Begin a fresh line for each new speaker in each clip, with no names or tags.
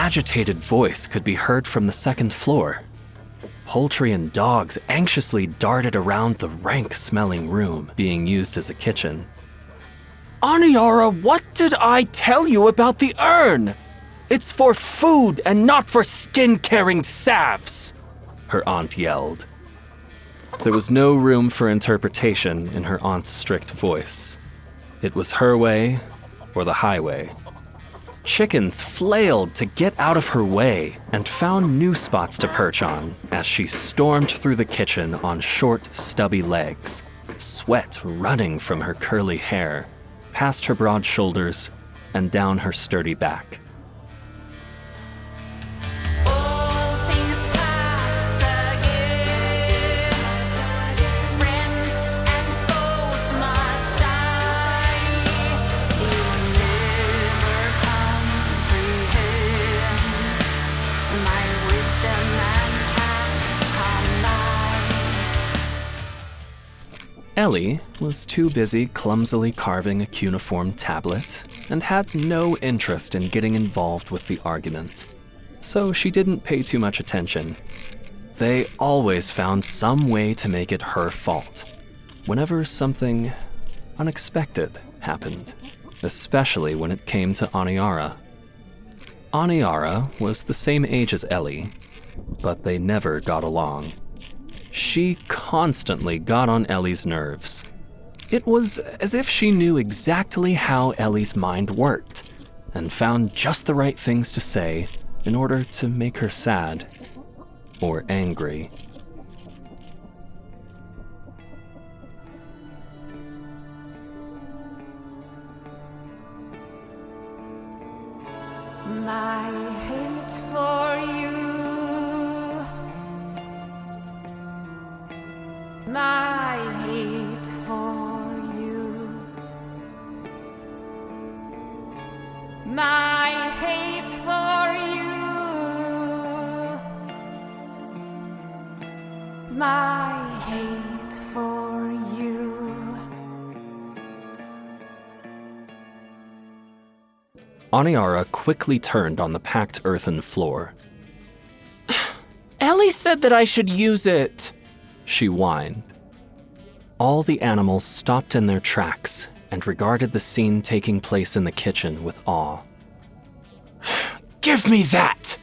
agitated voice could be heard from the second floor. Poultry and dogs anxiously darted around the rank-smelling room being used as a kitchen.
Aniara, what did I tell you about the urn? It's for food and not for skin-caring salves,
her aunt yelled. There was no room for interpretation in her aunt's strict voice. It was her way or the highway. Chickens flailed to get out of her way and found new spots to perch on as she stormed through the kitchen on short, stubby legs, sweat running from her curly hair, past her broad shoulders, and down her sturdy back. Ellie was too busy clumsily carving a cuneiform tablet and had no interest in getting involved with the argument, so she didn't pay too much attention. They always found some way to make it her fault, whenever something unexpected happened, especially when it came to Aniara. Aniara was the same age as Ellie, but they never got along. She constantly got on Ellie's nerves. It was as if she knew exactly how Ellie's mind worked and found just the right things to say in order to make her sad or angry.
My hate for you, my hate for you, my hate for you, my hate for you.
Aniara quickly turned on the packed earthen floor.
Ellie said that I should use it,
she whined. All the animals stopped in their tracks and regarded the scene taking place in the kitchen with awe.
Give me that!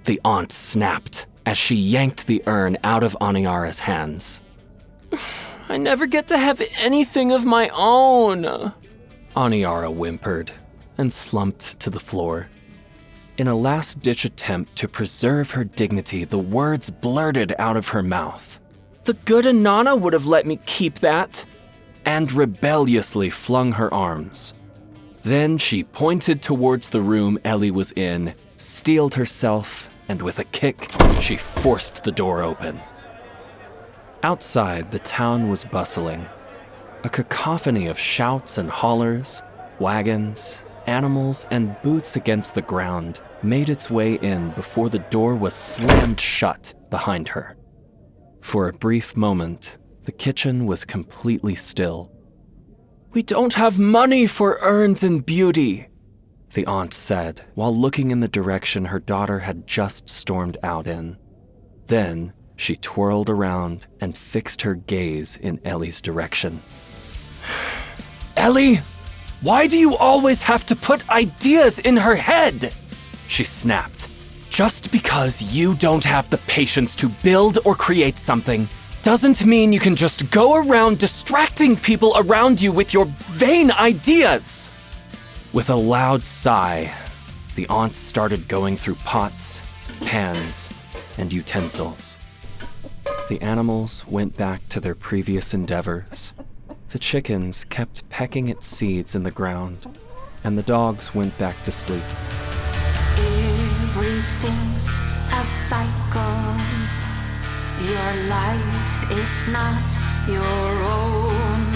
The aunt snapped as she yanked the urn out of Aniara's hands.
I never get to have anything of my own,
Aniara whimpered and slumped to the floor. In a last-ditch attempt to preserve her dignity, the words blurted out of her mouth.
The good Anana would have let me keep that.
And rebelliously flung her arms. Then she pointed towards the room Ellie was in, steeled herself, and with a kick, she forced the door open. Outside, the town was bustling. A cacophony of shouts and hollers, wagons, animals, and boots against the ground made its way in before the door was slammed shut behind her. For a brief moment, the kitchen was completely still.
We don't have money for urns and beauty,
the aunt said while looking in the direction her daughter had just stormed out in. Then she twirled around and fixed her gaze in Ellie's direction.
Ellie, why do you always have to put ideas in her head?
She snapped.
Just because you don't have the patience to build or create something doesn't mean you can just go around distracting people around you with your vain ideas.
With a loud sigh, the aunt started going through pots, pans, and utensils. The animals went back to their previous endeavors. The chickens kept pecking at seeds in the ground, and the dogs went back to sleep.
Everything's a cycle. Your life is not your own.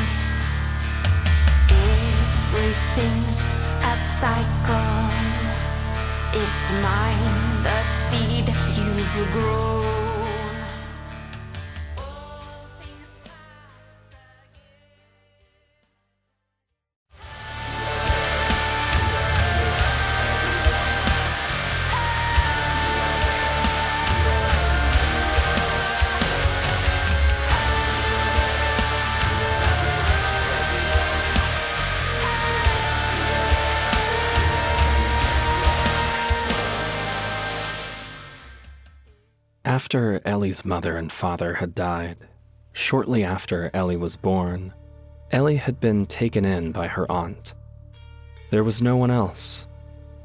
Everything's a cycle. It's mine, the seed you've grown.
After Ellie's mother and father had died, shortly after Ellie was born, Ellie had been taken in by her aunt. There was no one else,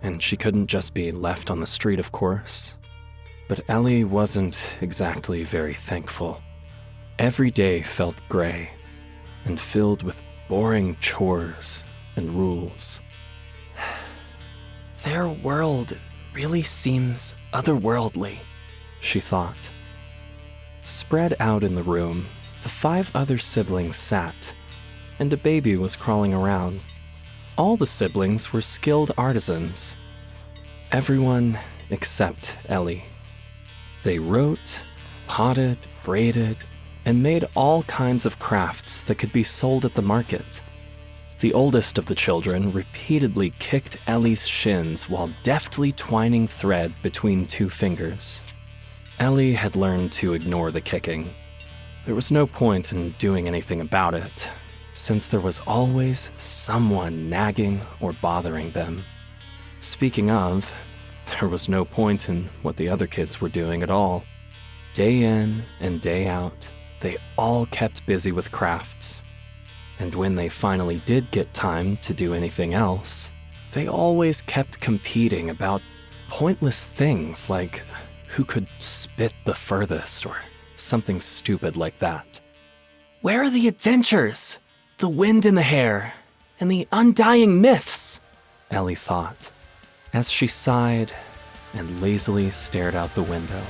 and she couldn't just be left on the street, of course. But Ellie wasn't exactly very thankful. Every day felt gray and filled with boring chores and rules.
Their world really seems otherworldly,
she thought. Spread out in the room, the 5 other siblings sat, and a baby was crawling around. All the siblings were skilled artisans. Everyone except Ellie. They wrote, potted, braided, and made all kinds of crafts that could be sold at the market. The oldest of the children repeatedly kicked Ellie's shins while deftly twining thread between 2 fingers. Ellie had learned to ignore the kicking. There was no point in doing anything about it, since there was always someone nagging or bothering them. Speaking of, there was no point in what the other kids were doing at all. Day in and day out, they all kept busy with crafts. And when they finally did get time to do anything else, they always kept competing about pointless things like who could spit the furthest or something stupid like that.
Where are the adventures? The wind in the hair, and the undying myths,
Ellie thought, as she sighed and lazily stared out the window.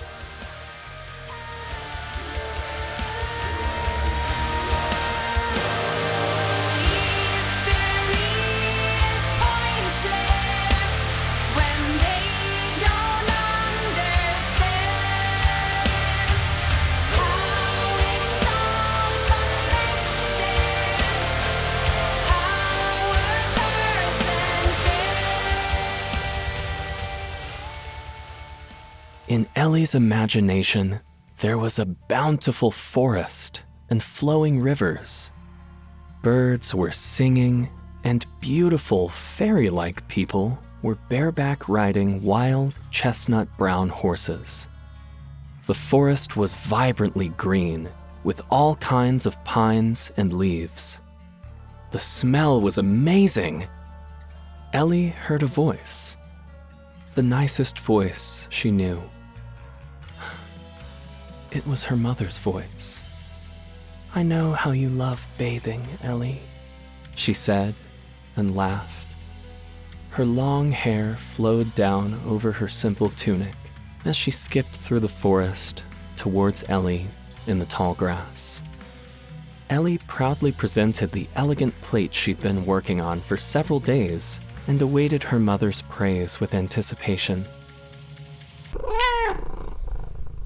In Ellie's imagination, there was a bountiful forest and flowing rivers. Birds were singing, and beautiful fairy-like people were bareback riding wild chestnut brown horses. The forest was vibrantly green, with all kinds of pines and leaves. The smell was amazing. Ellie heard a voice, the nicest voice she knew. It was her mother's voice. "I know how you love bathing, Ellie," she said, and laughed. Her long hair flowed down over her simple tunic as she skipped through the forest towards Ellie in the tall grass. Ellie proudly presented the elegant plate she'd been working on for several days and awaited her mother's praise with anticipation.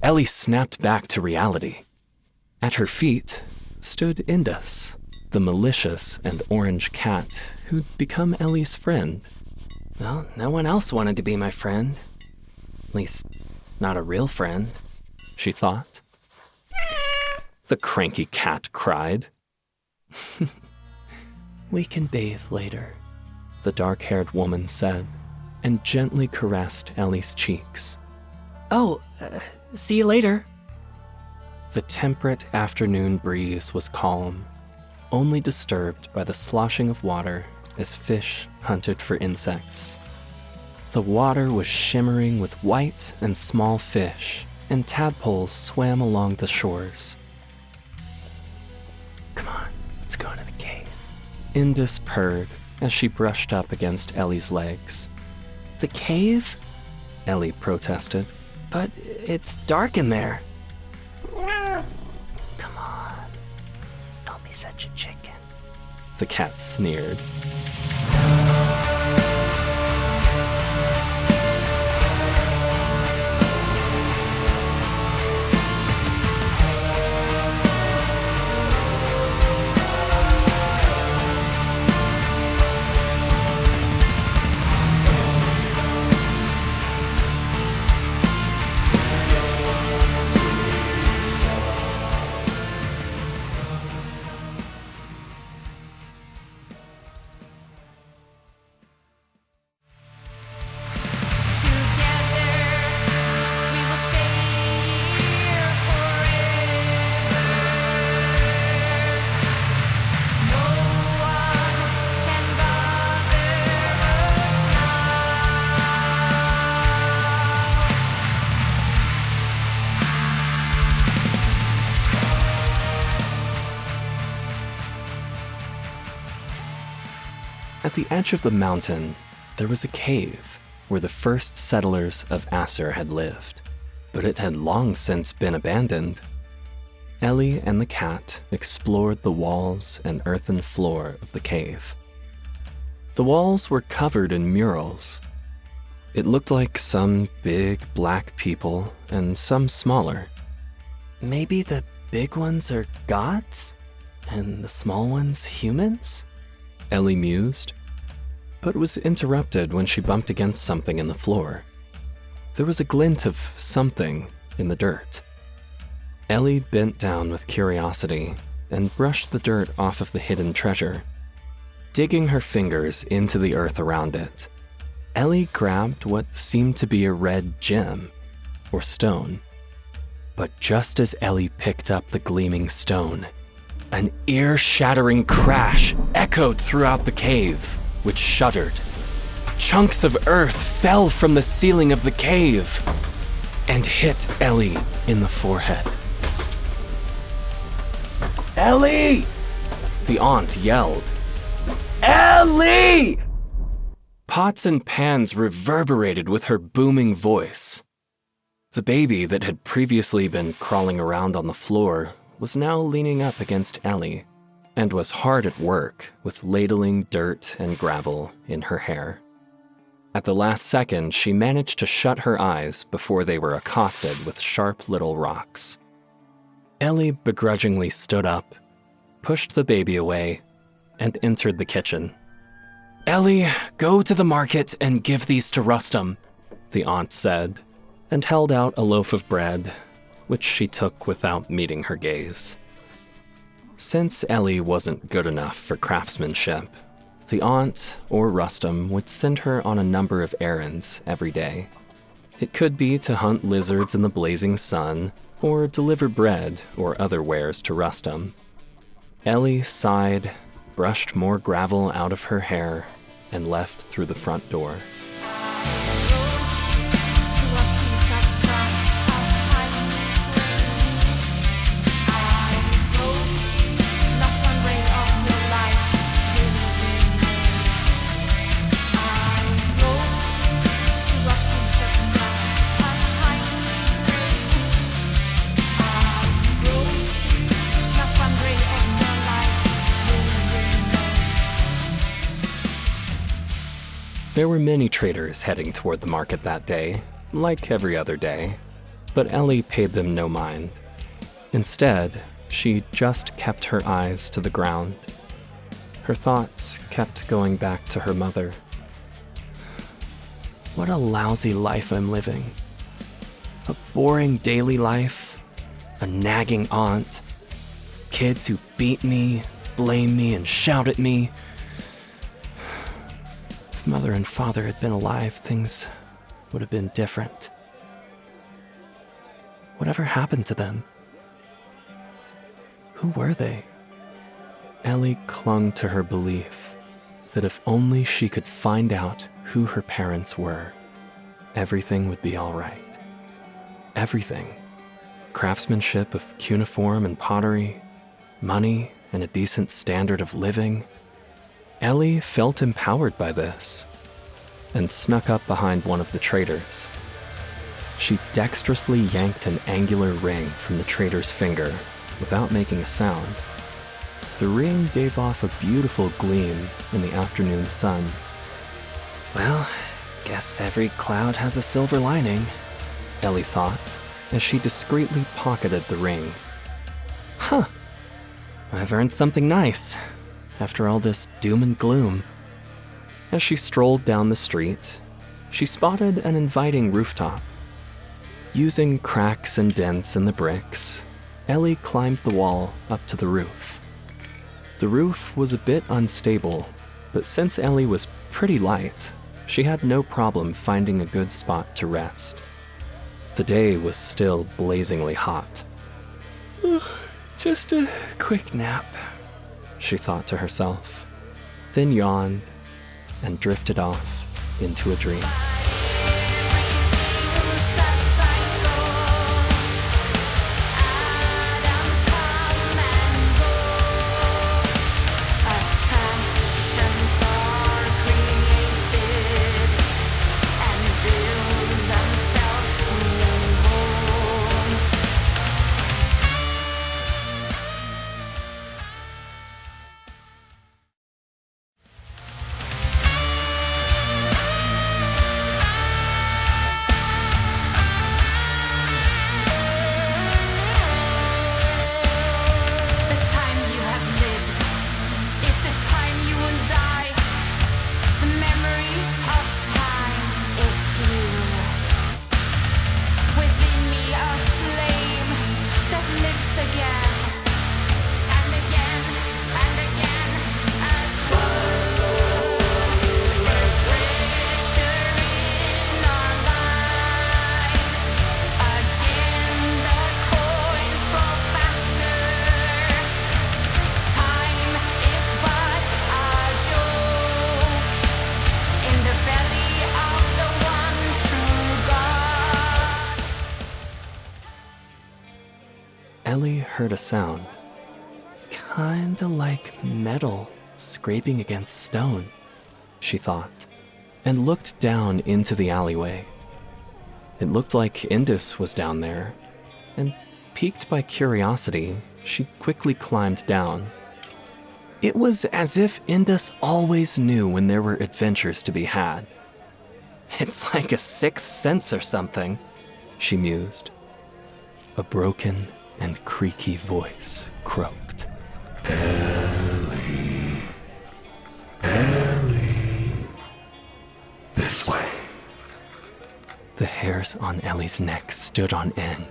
Ellie snapped back to reality. At her feet stood Indus, the malicious and orange cat who'd become Ellie's friend. Well, no one else wanted to be my friend. At least, not a real friend, she thought. The cranky cat cried. "We can bathe later," the dark-haired woman said, and gently caressed Ellie's cheeks.
"Oh, see you later."
The temperate afternoon breeze was calm, only disturbed by the sloshing of water as fish hunted for insects. The water was shimmering with white and small fish, and tadpoles swam along the shores. "Come on, let's go into the cave," Indus purred as she brushed up against Ellie's legs.
"The cave?"
Ellie protested.
"But it's dark in there."
Come on, don't be such a chicken.
The cat sneered. At the edge of the mountain, there was a cave where the first settlers of Aser had lived, but it had long since been abandoned. Ellie and the cat explored the walls and earthen floor of the cave. The walls were covered in murals. It looked like some big black people and some smaller.
Maybe the big ones are gods, and the small ones humans?
Ellie mused, but was interrupted when she bumped against something in the floor. There was a glint of something in the dirt. Ellie bent down with curiosity and brushed the dirt off of the hidden treasure. Digging her fingers into the earth around it, Ellie grabbed what seemed to be a red gem, or stone. But just as Ellie picked up the gleaming stone, an ear-shattering crash echoed throughout the cave, which shuddered. Chunks of earth fell from the ceiling of the cave and hit Ellie in the forehead. "Ellie!" the aunt yelled. "Ellie!" Pots and pans reverberated with her booming voice. The baby that had previously been crawling around on the floor was now leaning up against Ellie and was hard at work with ladling dirt and gravel in her hair. At the last second, she managed to shut her eyes before they were accosted with sharp little rocks. Ellie begrudgingly stood up, pushed the baby away, and entered the kitchen. "Ellie, go to the market and give these to Rustum," the aunt said, and held out a loaf of bread, which she took without meeting her gaze. Since Ellie wasn't good enough for craftsmanship, the aunt or Rustum would send her on a number of errands every day. It could be to hunt lizards in the blazing sun, or deliver bread or other wares to Rustum. Ellie sighed, brushed more gravel out of her hair, and left through the front door. There were many traders heading toward the market that day, like every other day, but Ellie paid them no mind. Instead, she just kept her eyes to the ground. Her thoughts kept going back to her mother. What a lousy life I'm living. A boring daily life, a nagging aunt, kids who beat me, blame me, and shout at me. If Mother and Father had been alive, things would have been different. Whatever happened to them? Who were they? Ellie clung to her belief that if only she could find out who her parents were, everything would be all right. Everything. Craftsmanship of cuneiform and pottery, money and a decent standard of living. Ellie felt empowered by this and snuck up behind one of the traders. She dexterously yanked an angular ring from the trader's finger without making a sound. The ring gave off a beautiful gleam in the afternoon sun. Well, guess every cloud has a silver lining, Ellie thought, as she discreetly pocketed the ring. Huh, I've earned something nice, after all this doom and gloom. As she strolled down the street, she spotted an inviting rooftop. Using cracks and dents in the bricks, Ellie climbed the wall up to the roof. The roof was a bit unstable, but since Ellie was pretty light, she had no problem finding a good spot to rest. The day was still blazingly hot. Just a quick nap, she thought to herself, then yawned and drifted off into a dream. heard a sound. Kinda like metal scraping against stone, she thought, and looked down into the alleyway. It looked like Indus was down there, and piqued by curiosity, she quickly climbed down. It was as if Indus always knew when there were adventures to be had. It's like a sixth sense or something, she mused. A broken and creaky voice croaked.
Ellie. Ellie. This way.
The hairs on Ellie's neck stood on end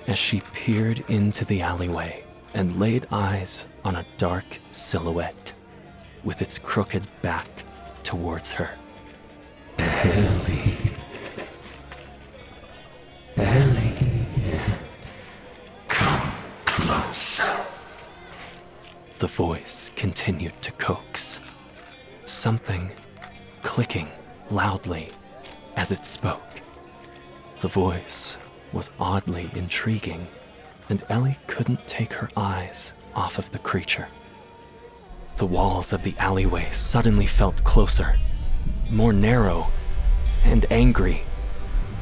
as she peered into the alleyway and laid eyes on a dark silhouette with its crooked back towards her.
Ellie. Ellie. Come closer.
The voice continued to coax, something clicking loudly as it spoke. The voice was oddly intriguing, and Ellie couldn't take her eyes off of the creature. The walls of the alleyway suddenly felt closer, more narrow, and angry.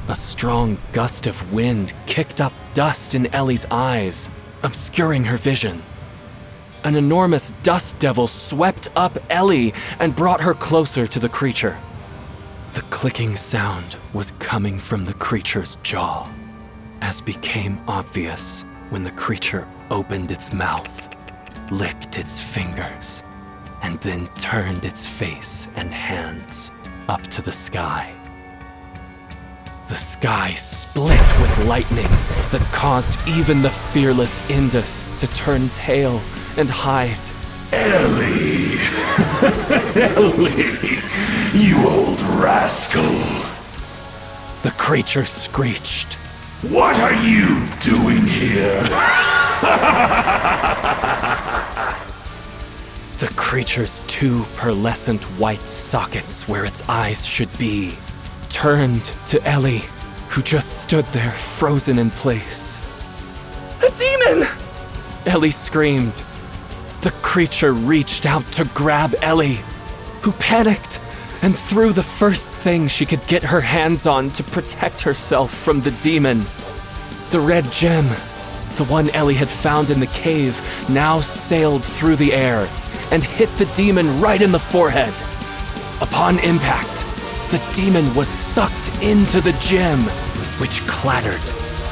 A strong gust of wind kicked up dust in Ellie's eyes, obscuring her vision. An enormous dust devil swept up Ellie and brought her closer to the creature. The clicking sound was coming from the creature's jaw, as became obvious when the creature opened its mouth, licked its fingers, and then turned its face and hands up to the sky. The sky split with lightning that caused even the fearless Indus to turn tail and hide.
Ellie! Ellie! You old rascal!
The creature screeched.
What are you doing here?
The creature's two pearlescent white sockets where its eyes should be turned to Ellie, who just stood there frozen in place. A demon! Ellie screamed. The creature reached out to grab Ellie, who panicked and threw the first thing she could get her hands on to protect herself from the demon. The red gem, the one Ellie had found in the cave, now sailed through the air and hit the demon right in the forehead. Upon impact, the demon was sucked into the gem, which clattered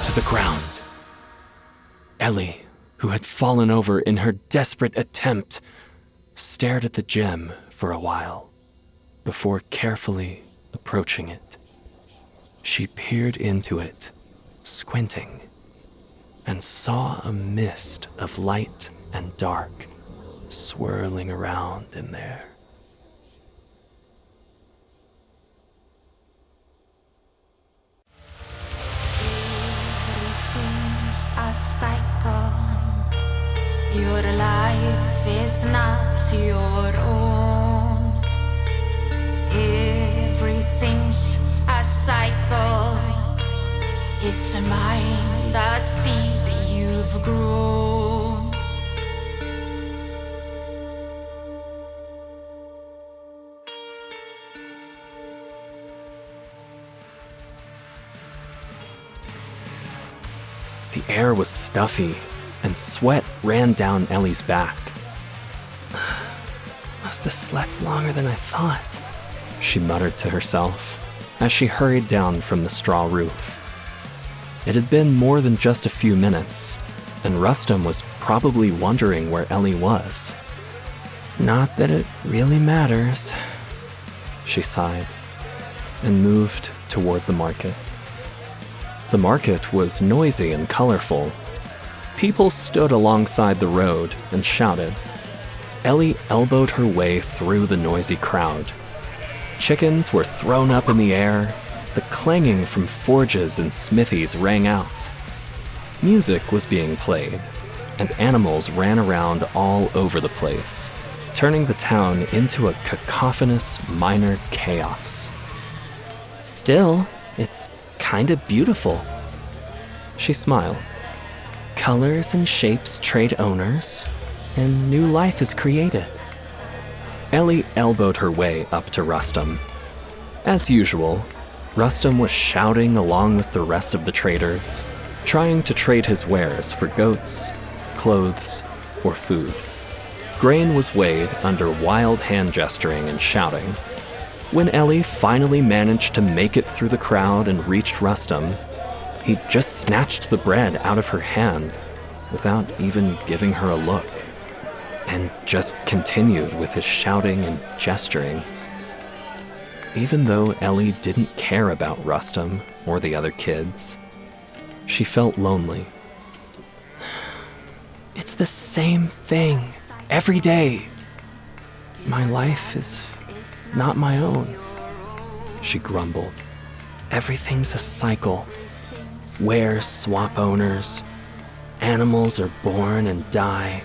to the ground. Ellie, who had fallen over in her desperate attempt, stared at the gem for a while before carefully approaching it. She peered into it, squinting, and saw a mist of light and dark swirling around in there.
Everything's a cycle. Your life is not your own. Everything's a cycle. It's mine, the seed you've grown.
The air was stuffy, and sweat ran down Ellie's back. Must have slept longer than I thought, she muttered to herself as she hurried down from the straw roof. It had been more than just a few minutes, and Rustum was probably wondering where Ellie was. Not that it really matters, she sighed, and moved toward the market. The market was noisy and colorful. People stood alongside the road and shouted. Ellie elbowed her way through the noisy crowd. Chickens were thrown up in the air. The clanging from forges and smithies rang out. Music was being played, and animals ran around all over the place, turning the town into a cacophonous minor chaos. Still, it's kinda beautiful. She smiled.
Colors and shapes trade owners, and new life is created.
Ellie elbowed her way up to Rustum. As usual, Rustum was shouting along with the rest of the traders, trying to trade his wares for goats, clothes, or food. Grain was weighed under wild hand gesturing and shouting. When Ellie finally managed to make it through the crowd and reached Rustum, he just snatched the bread out of her hand without even giving her a look, and just continued with his shouting and gesturing. Even though Ellie didn't care about Rustum or the other kids, she felt lonely.
It's the same thing every day. My life is not my own,
she grumbled.
Everything's a cycle. Wares swap owners. Animals are born and die.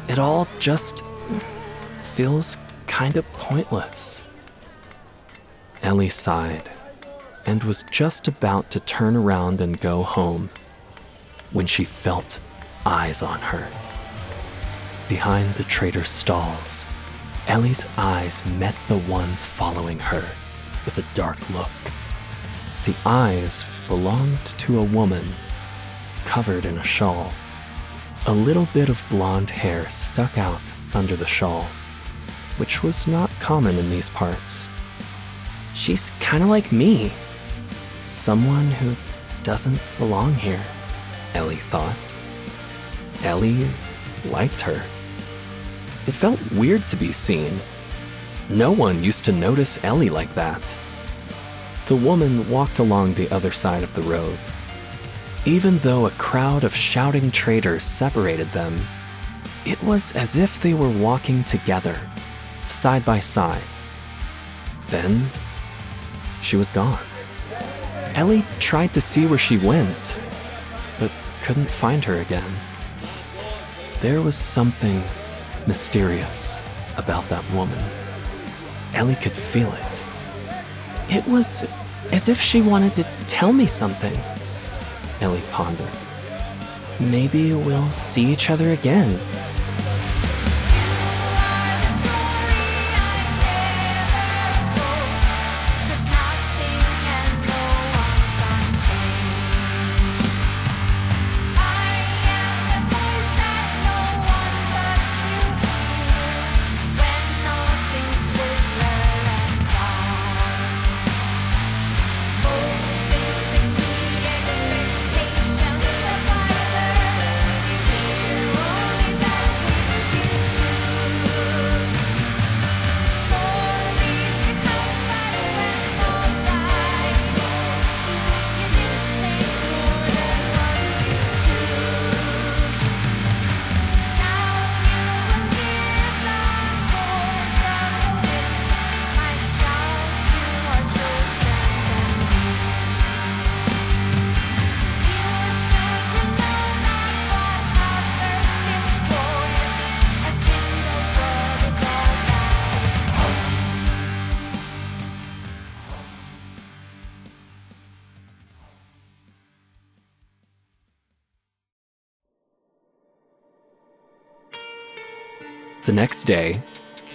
It all just feels kind of pointless.
Ellie sighed and was just about to turn around and go home when she felt eyes on her. Behind the trader's stalls, Ellie's eyes met the ones following her with a dark look. The eyes belonged to a woman covered in a shawl. A little bit of blonde hair stuck out under the shawl, which was not common in these parts.
She's kind of like me. Someone who doesn't belong here,
Ellie thought. Ellie liked her. It felt weird to be seen. No one used to notice Ellie like that. The woman walked along the other side of the road. Even though a crowd of shouting traders separated them, it was as if they were walking together, side by side. Then, she was gone. Ellie tried to see where she went, but couldn't find her again. There was something mysterious about that woman. Ellie could feel it.
It was as if she wanted to tell me something,
Ellie pondered.
Maybe we'll see each other again. The next day,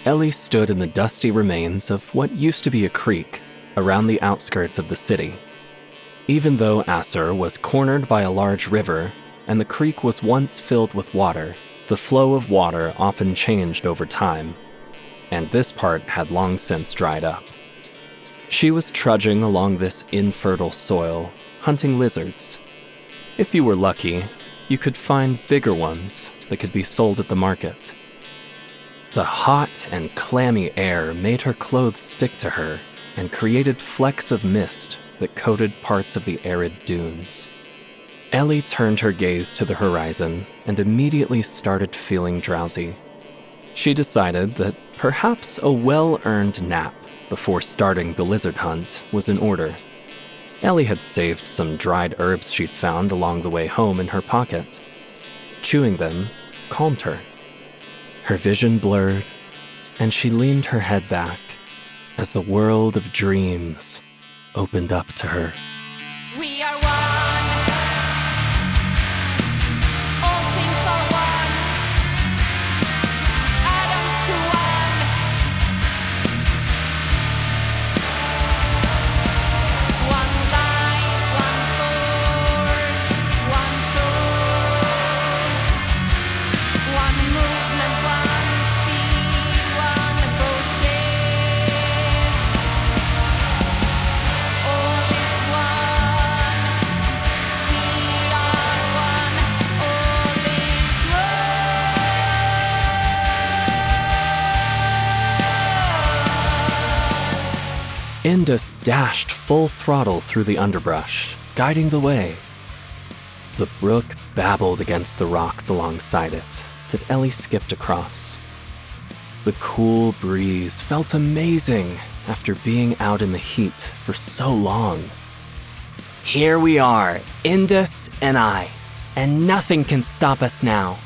Ellie stood in the dusty remains of what used to be a creek around the outskirts of the city. Even though Assur was cornered by a large river and the creek was once filled with water, the flow of water often changed over time, and this part had long since dried up. She was trudging along this infertile soil, hunting lizards. If you were lucky, you could find bigger ones that could be sold at the market. The hot and clammy air made her clothes stick to her and created flecks of mist that coated parts of the arid dunes. Ellie turned her gaze to the horizon and immediately started feeling drowsy. She decided that perhaps a well-earned nap before starting the lizard hunt was in order. Ellie had saved some dried herbs she'd found along the way home in her pocket. Chewing them calmed her. Her vision blurred, and she leaned her head back as the world of dreams opened up to her.
We are one.
Indus dashed full throttle through the underbrush, guiding the way. The brook babbled against the rocks alongside it that Ellie skipped across. The cool breeze felt amazing after being out in the heat for so long.
Here we are, Indus and I, and nothing can stop us now,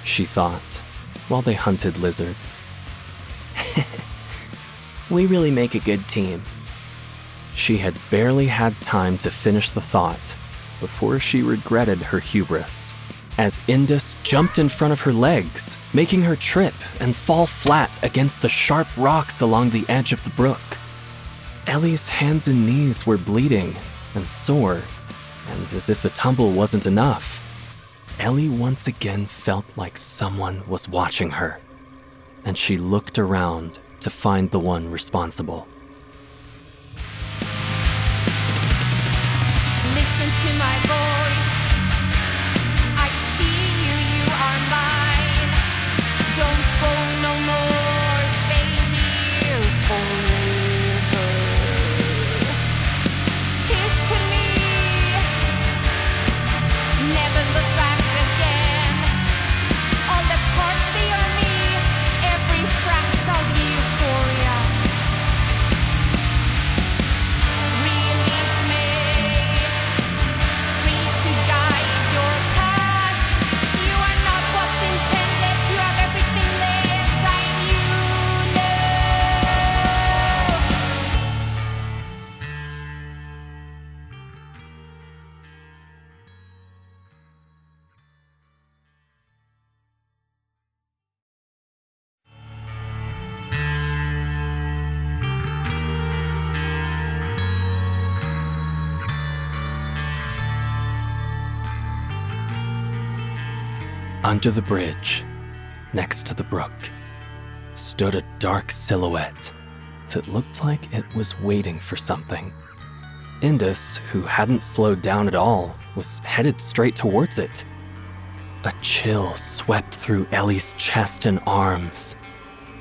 she thought, while they hunted lizards.
We really make a good team.
She had barely had time to finish the thought before she regretted her hubris, as Indus jumped in front of her legs, making her trip and fall flat against the sharp rocks along the edge of the brook. Ellie's hands and knees were bleeding and sore, and as if the tumble wasn't enough, Ellie once again felt like someone was watching her, and she looked around to find the one responsible.
Listen to my voice. I see you, you are mine. Don't go no more, stay here forever. Kiss me, never look back again. All the parts they are me, every fractal euphoria. Release me, free to guide your path. You are not what's intended, you have everything left I knew. No.
Under the bridge, next to the brook, stood a dark silhouette that looked like it was waiting for something. Indus, who hadn't slowed down at all, was headed straight towards it. A chill swept through Ellie's chest and arms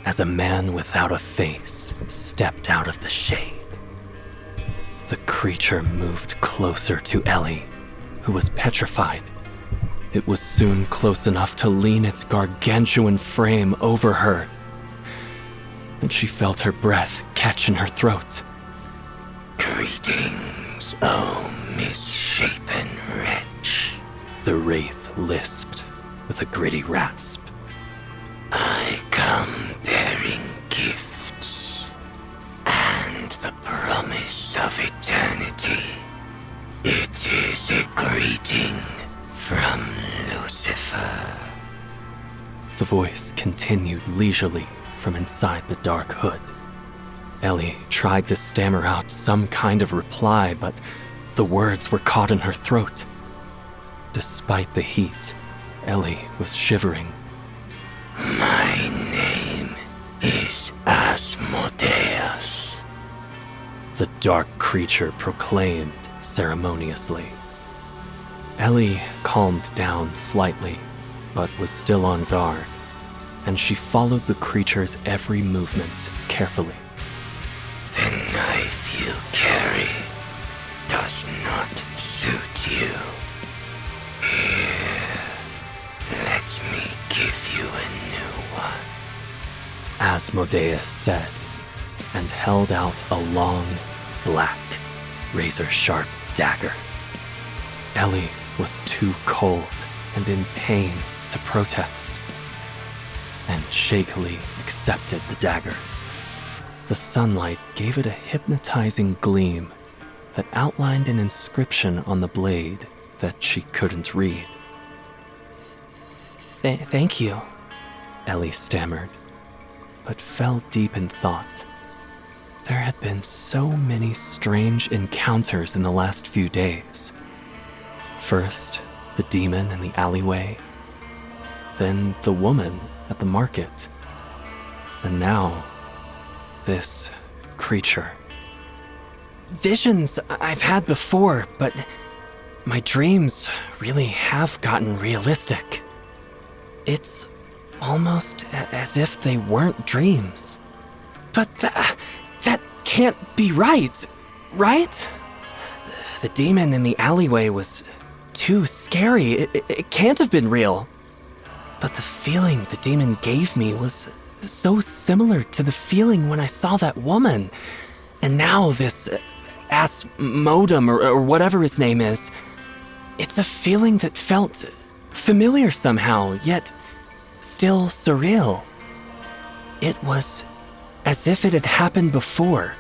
as a man without a face stepped out of the shade. The creature moved closer to Ellie, who was petrified. It was soon close enough to lean its gargantuan frame over her, and she felt her breath catch in her throat.
Greetings, oh misshapen wretch.
The wraith lisped with a gritty rasp.
I come bearing gifts and the promise of eternity. It is a greeting from Lucifer.
The voice continued leisurely from inside the dark hood. Ellie tried to stammer out some kind of reply, but the words were caught in her throat. Despite the heat, Ellie was shivering.
My name is Asmodeus.
The dark creature proclaimed ceremoniously. Ellie calmed down slightly, but was still on guard, and she followed the creature's every movement carefully.
The knife you carry does not suit you. Here, let me give you a new one.
Asmodeus said, and held out a long, black, razor-sharp dagger. Ellie was too cold and in pain to protest, and shakily accepted the dagger. The sunlight gave it a hypnotizing gleam that outlined an inscription on the blade that she couldn't read.
Thank you.
Ellie stammered, but fell deep in thought. There had been so many strange encounters in the last few days. First, the demon in the alleyway, then the woman at the market, and now, this creature.
Visions I've had before, but my dreams really have gotten realistic. It's almost as if they weren't dreams. But that can't be right? The demon in the alleyway was too scary. It can't have been real. But the feeling the demon gave me was so similar to the feeling when I saw that woman. And now this ass modem or whatever his name is, it's a feeling that felt familiar somehow, yet still surreal. It was as if it had happened before.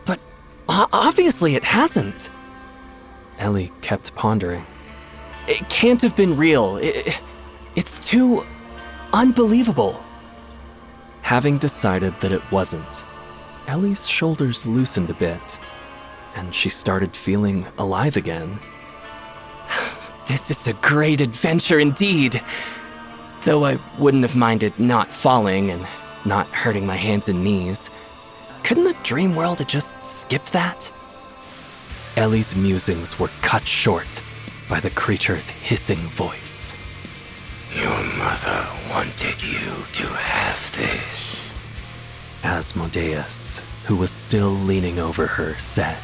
But obviously it hasn't.
Ellie kept pondering.
It can't have been real. It's too unbelievable.
Having decided that it wasn't, Ellie's shoulders loosened a bit, and she started feeling alive again.
This is a great adventure indeed. Though I wouldn't have minded not falling and not hurting my hands and knees. Couldn't the dream world have just skipped that?
Ellie's musings were cut short by the creature's hissing voice.
Your mother wanted you to have this.
Asmodeus, who was still leaning over her, said,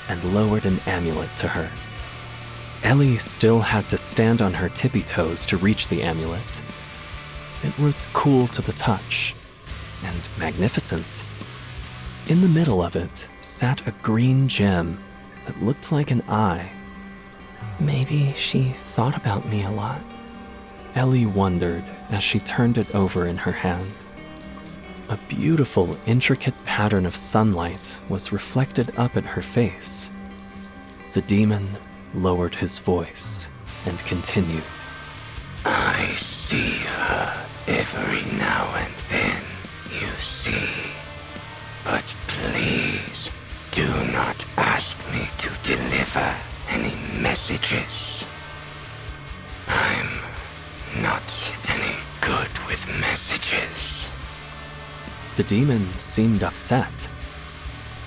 and lowered an amulet to her. Ellie still had to stand on her tippy toes to reach the amulet. It was cool to the touch, and magnificent. In the middle of it sat a green gem that looked like an eye. Maybe she thought about me a lot. Ellie wondered as she turned it over in her hand. A beautiful, intricate pattern of sunlight was reflected up at her face. The demon lowered his voice and continued.
I see her every now and then, you see. But please, do not ask me to deliver any messages. I'm not any good with messages.
The demon seemed upset.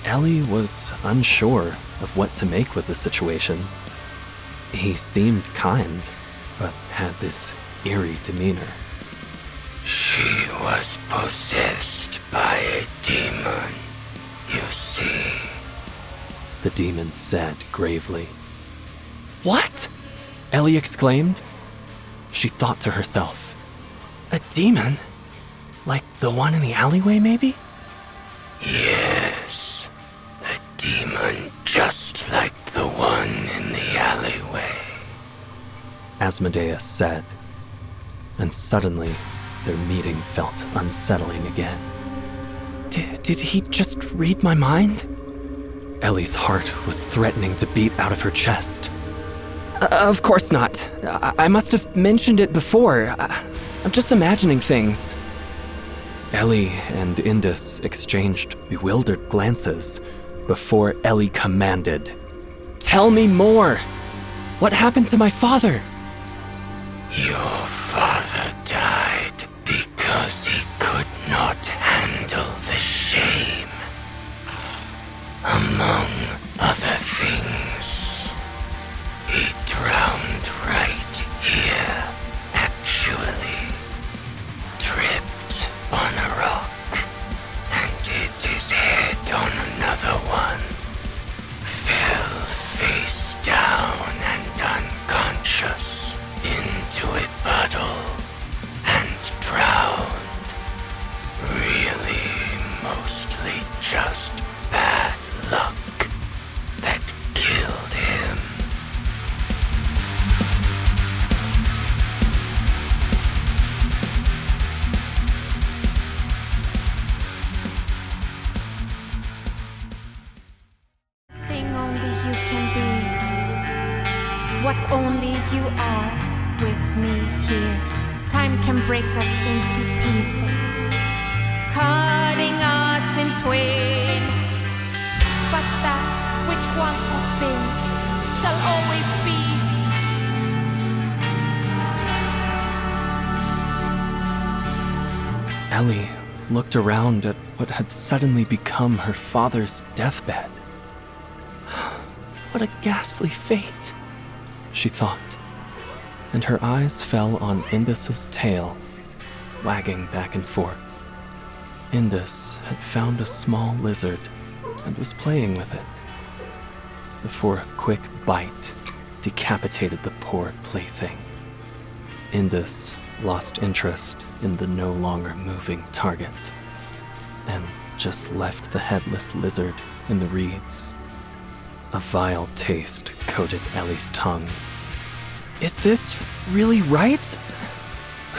Ellie was unsure of what to make with the situation. He seemed kind, but had this eerie demeanor.
She was possessed by a demon, you see.
The demon said gravely.
What?
Ellie exclaimed. She thought to herself,
A demon? Like the one in the alleyway, maybe?
Yes, a demon just like the one in the alleyway.
Asmodeus said, and suddenly their meeting felt unsettling again.
Did he just read my mind?
Ellie's heart was threatening to beat out of her chest.
Of course not. I must have mentioned it before. I'm just imagining things.
Ellie and Indus exchanged bewildered glances before Ellie commanded,
Tell me more. What happened to my father?
Your father died because he could not handle the shame. Among other things, he drowned right here, actually. Tripped on a rock and hit his head on another one. Fell face down and unconscious into a puddle and drowned. Really, mostly just bad luck that killed him.
Thing only you can be. What only you are with me here. Time can break us into pieces, cutting us in twain. But that which once has been shall always be.
Ellie looked around at what had suddenly become her father's deathbed. What a ghastly fate, she thought, and her eyes fell on Indus's tail, wagging back and forth. Indus had found a small lizard and was playing with it, before a quick bite decapitated the poor plaything. Indus lost interest in the no longer moving target and just left the headless lizard in the reeds. A vile taste coated Ellie's tongue.
Is this really right?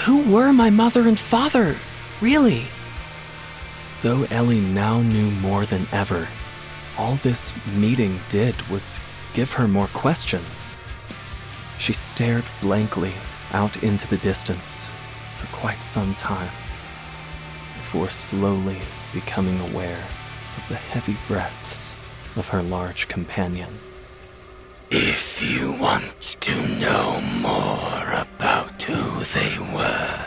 Who were my mother and father, really?
Though Ellie now knew more than ever, all this meeting did was give her more questions. She stared blankly out into the distance for quite some time, before slowly becoming aware of the heavy breaths of her large companion.
If you want to know more about who they were,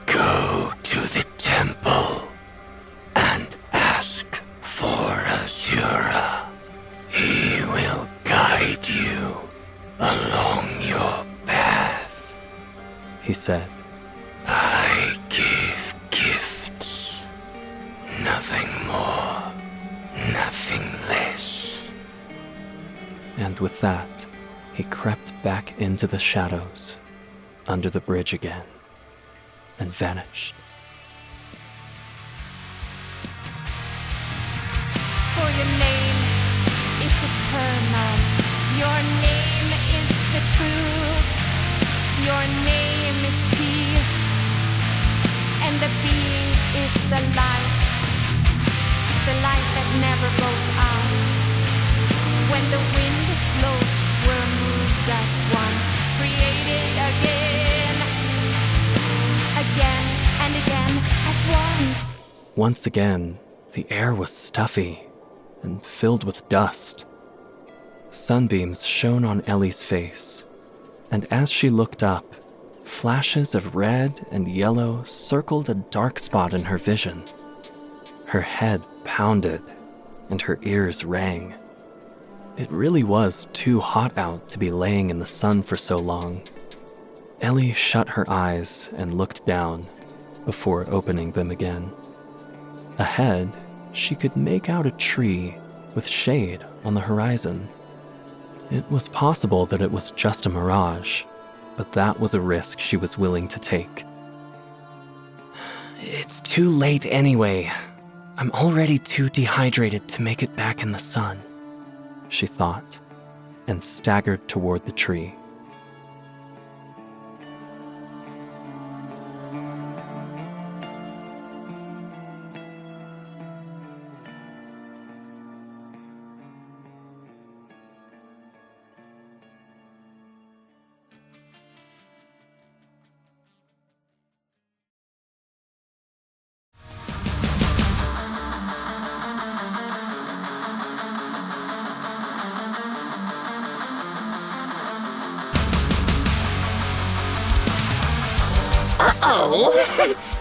go to the temple and ask for Azura. He will guide you along your path,
He said.
I give gifts, nothing more, nothing less.
And with that, he crept back into the shadows, under the bridge again, and vanished.
For your name is eternal. Your name is the truth. Your name is peace. And the being is the light. The light that never goes out. When the wind blows, we're moved as one. Created again. Again and again as one.
Once again, the air was stuffy and filled with dust. Sunbeams shone on Ellie's face, and as she looked up, flashes of red and yellow circled a dark spot in her vision. Her head pounded, and her ears rang. It really was too hot out to be laying in the sun for so long. Ellie shut her eyes and looked down before opening them again. Ahead, she could make out a tree with shade on the horizon. It was possible that it was just a mirage, but that was a risk she was willing to take.
It's too late anyway. I'm already too dehydrated to make it back in the sun,
she thought, and staggered toward the tree.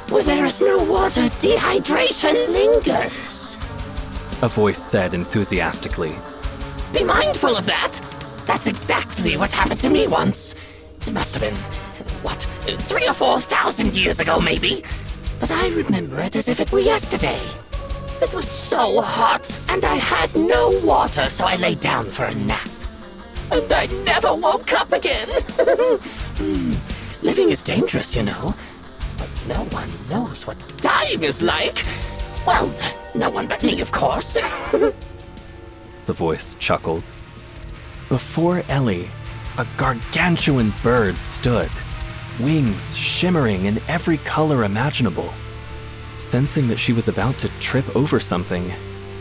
Where there is no water, dehydration lingers.
A voice said enthusiastically.
Be mindful of that. That's exactly what happened to me once. It must have been, 3,000 or 4,000 years ago, maybe. But I remember it as if it were yesterday. It was so hot, and I had no water, so I lay down for a nap. And I never woke up again. Living is dangerous, you know. But no one knows what dying is like. Well, no one but me, of course.
The voice chuckled. Before Ellie, a gargantuan bird stood, wings shimmering in every color imaginable. Sensing that she was about to trip over something,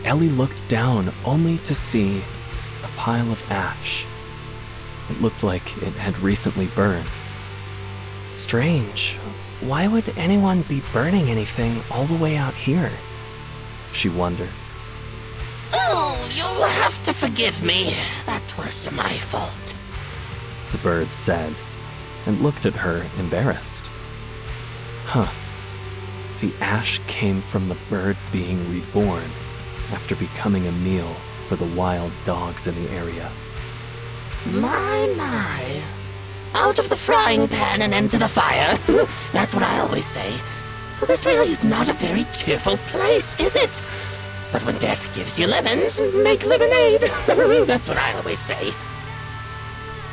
Ellie looked down only to see a pile of ash. It looked like it had recently burned.
Strange. Why would anyone be burning anything all the way out here?
She wondered.
Oh, you'll have to forgive me. That was my fault.
The bird said, and looked at her embarrassed. Huh. The ash came from the bird being reborn after becoming a meal for the wild dogs in the area.
My. Out of the frying pan and into the fire. That's what I always say. This really is not a very cheerful place, is it? But when death gives you lemons, make lemonade. That's what I always say.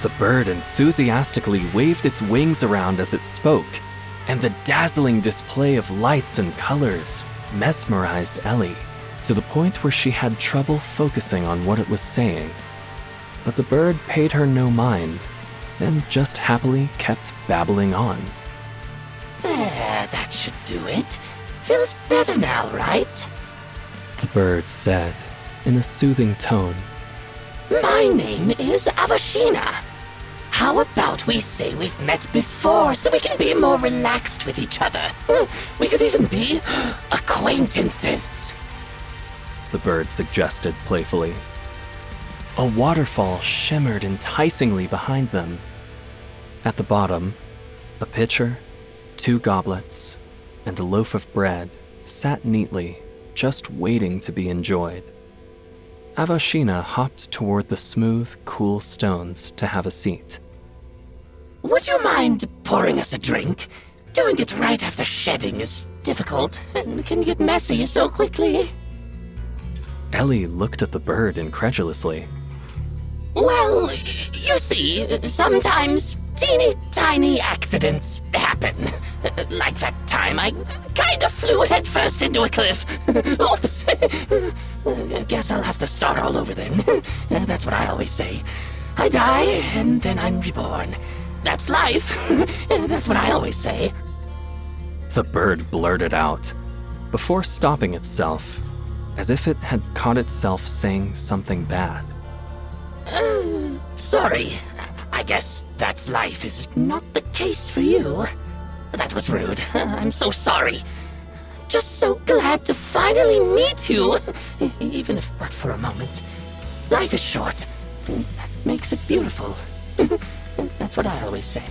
The bird enthusiastically waved its wings around as it spoke, and the dazzling display of lights and colors mesmerized Ellie to the point where she had trouble focusing on what it was saying. But the bird paid her no mind and just happily kept babbling on.
There, that should do it. Feels better now, right?
The bird said in a soothing tone.
My name is Avashina. How about we say we've met before so we can be more relaxed with each other? We could even be acquaintances.
The bird suggested playfully. A waterfall shimmered enticingly behind them. At the bottom, a pitcher, 2 goblets, and a loaf of bread sat neatly, just waiting to be enjoyed. Avashina hopped toward the smooth, cool stones to have a seat.
Would you mind pouring us a drink? Doing it right after shedding is difficult and can get messy so quickly.
Ellie looked at the bird incredulously.
Well, you see, sometimes teeny tiny accidents happen. Like that time I kinda flew headfirst into a cliff. Oops! Guess I'll have to start all over then. That's what I always say. I die, and then I'm reborn. That's life. That's what I always say.
The bird blurted out, before stopping itself, as if it had caught itself saying something bad.
Sorry. I guess that's life is not the case for you. That was rude. I'm so sorry. Just so glad to finally meet you. Even if but for a moment. Life is short, and that makes it beautiful. That's what I always say.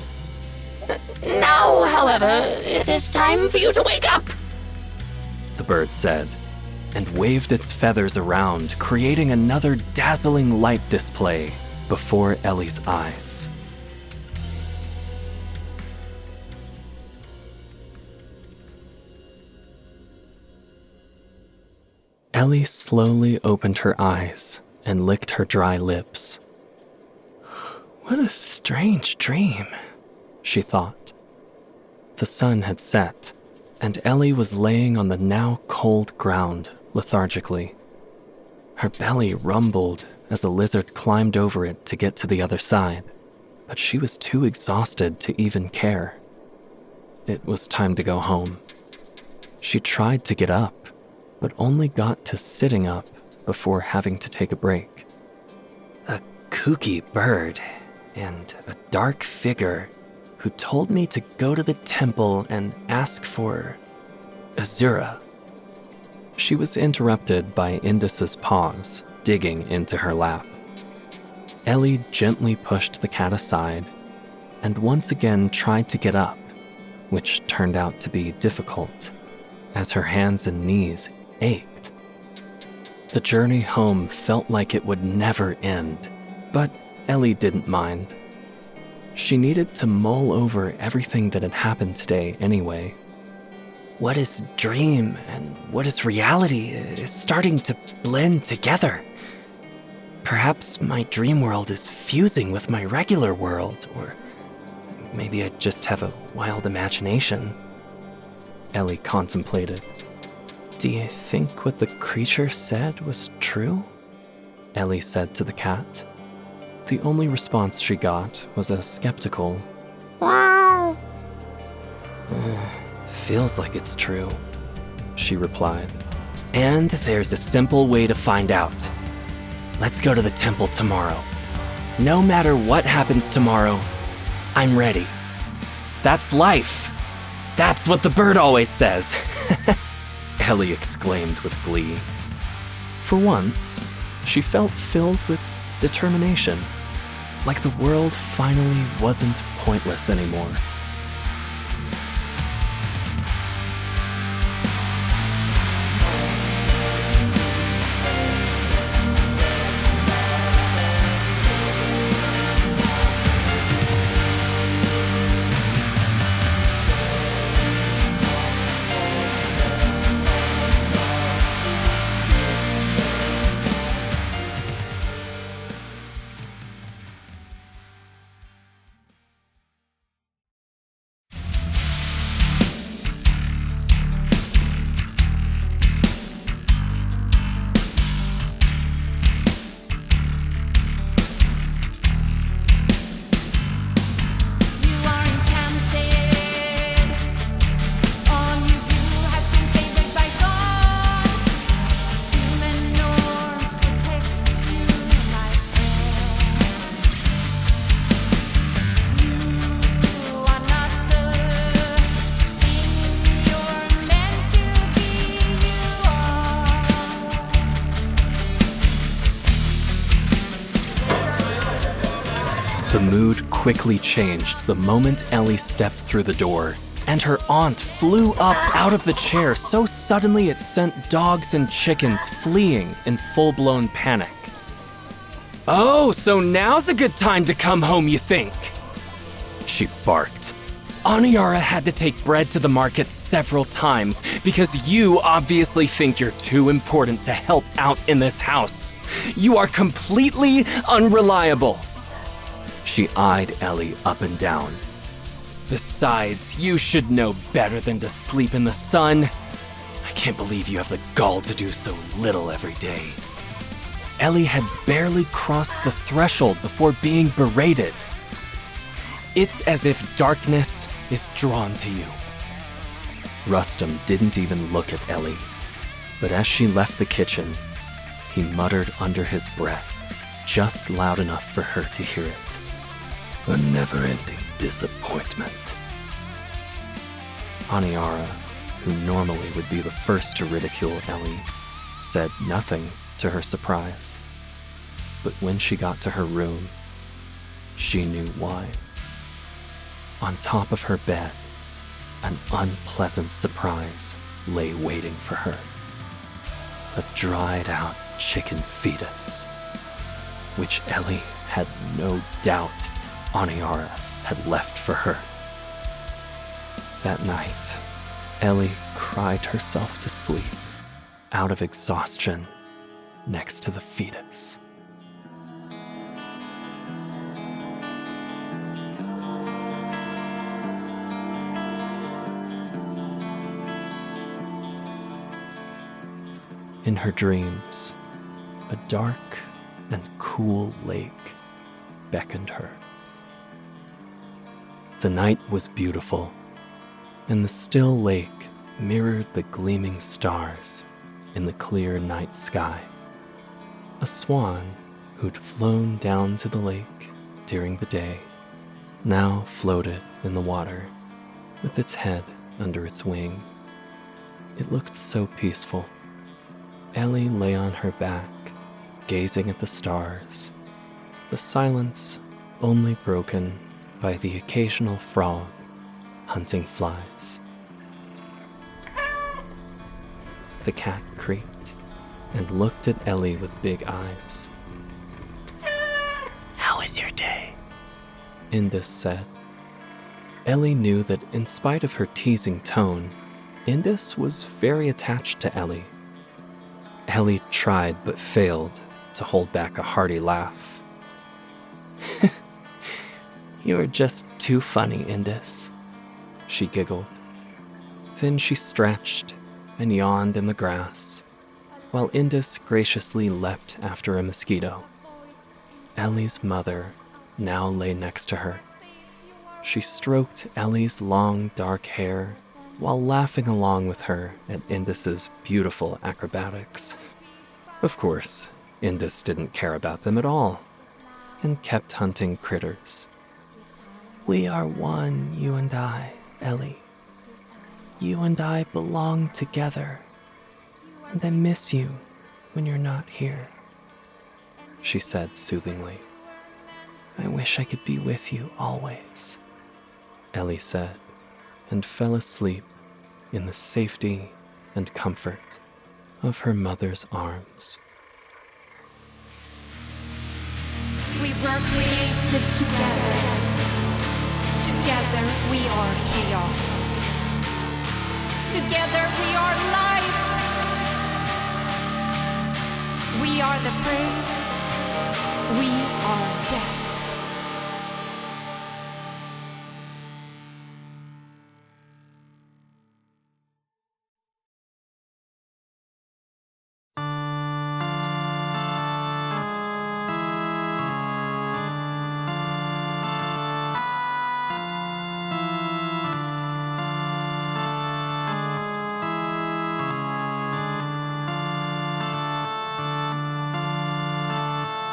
Now, however, it is time for you to wake up.
The bird said, and waved its feathers around, creating another dazzling light display before Ellie's eyes. Ellie slowly opened her eyes and licked her dry lips. What a strange dream, she thought. The sun had set, and Ellie was laying on the now cold ground lethargically. Her belly rumbled as a lizard climbed over it to get to the other side, but she was too exhausted to even care. It was time to go home. She tried to get up, but only got to sitting up before having to take a break. A kooky bird and a dark figure who told me to go to the temple and ask for Azura. She was interrupted by Indus's paws digging into her lap. Ellie gently pushed the cat aside and once again tried to get up, which turned out to be difficult as her hands and knees ached. The journey home felt like it would never end, but Ellie didn't mind. She needed to mull over everything that had happened today anyway. What is dream and what is reality is starting to blend together. Perhaps my dream world is fusing with my regular world, or maybe I just have a wild imagination. Ellie contemplated. Do you think what the creature said was true? Ellie said to the cat. The only response she got was a skeptical, "Wow." Feels like it's true, she replied. And there's a simple way to find out. Let's go to the temple tomorrow. No matter what happens tomorrow, I'm ready. That's life. That's what the bird always says. Ellie exclaimed with glee. For once, she felt filled with determination, like the world finally wasn't pointless anymore. The mood quickly changed the moment Ellie stepped through the door, and her aunt flew up out of the chair so suddenly it sent dogs and chickens fleeing in full-blown panic. "Oh, so now's a good time to come home, you think?" she barked. "Aniara had to take bread to the market several times because you obviously think you're too important to help out in this house. You are completely unreliable." She eyed Ellie up and down. "Besides, you should know better than to sleep in the sun. I can't believe you have the gall to do so little every day." Ellie had barely crossed the threshold before being berated. "It's as if darkness is drawn to you." Rustum didn't even look at Ellie, but as she left the kitchen, he muttered under his breath, just loud enough for her to hear it.
"A never-ending disappointment."
Aniara, who normally would be the first to ridicule Ellie, said nothing to her surprise. But when she got to her room, she knew why. On top of her bed, an unpleasant surprise lay waiting for her. A dried-out chicken fetus, which Ellie had no doubt Aniara had left for her. That night, Ellie cried herself to sleep out of exhaustion next to the fetus. In her dreams, a dark and cool lake beckoned her. The night was beautiful, and the still lake mirrored the gleaming stars in the clear night sky. A swan who'd flown down to the lake during the day now floated in the water with its head under its wing. It looked so peaceful. Ellie lay on her back, gazing at the stars, the silence only broken by the occasional frog hunting flies. The cat creaked and looked at Ellie with big eyes.
"How was your day?"
Indus said. Ellie knew that in spite of her teasing tone, Indus was very attached to Ellie. Ellie tried but failed to hold back a hearty laugh. "You're just too funny, Indus," she giggled. Then she stretched and yawned in the grass, while Indus graciously leapt after a mosquito. Ellie's mother now lay next to her. She stroked Ellie's long, dark hair while laughing along with her at Indus's beautiful acrobatics. Of course, Indus didn't care about them at all, and kept hunting critters. "We are one, you and I, Ellie. You and I belong together, and I miss you when you're not here," she said soothingly. "I wish I could be with you always," Ellie said, and fell asleep in the safety and comfort of her mother's arms.
We were created together. Together we are chaos. Together we are life. We are the brave. We are death.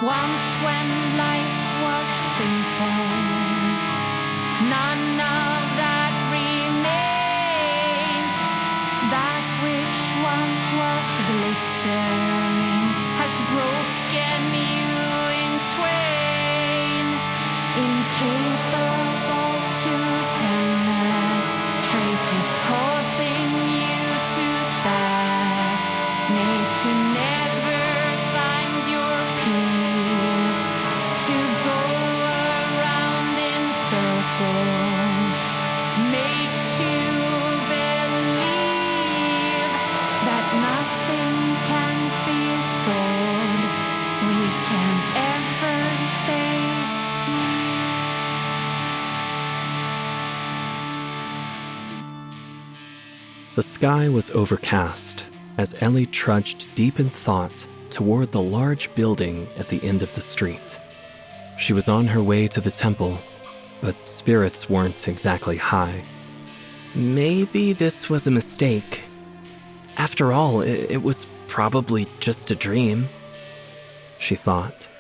Once when life was simple, none of that remains. That which once was glittering has broken you in twain. In
The sky was overcast as Ellie trudged deep in thought toward the large building at the end of the street. She was on her way to the temple, but spirits weren't exactly high.
Maybe this was a mistake. After all, it was probably just a dream,
she thought,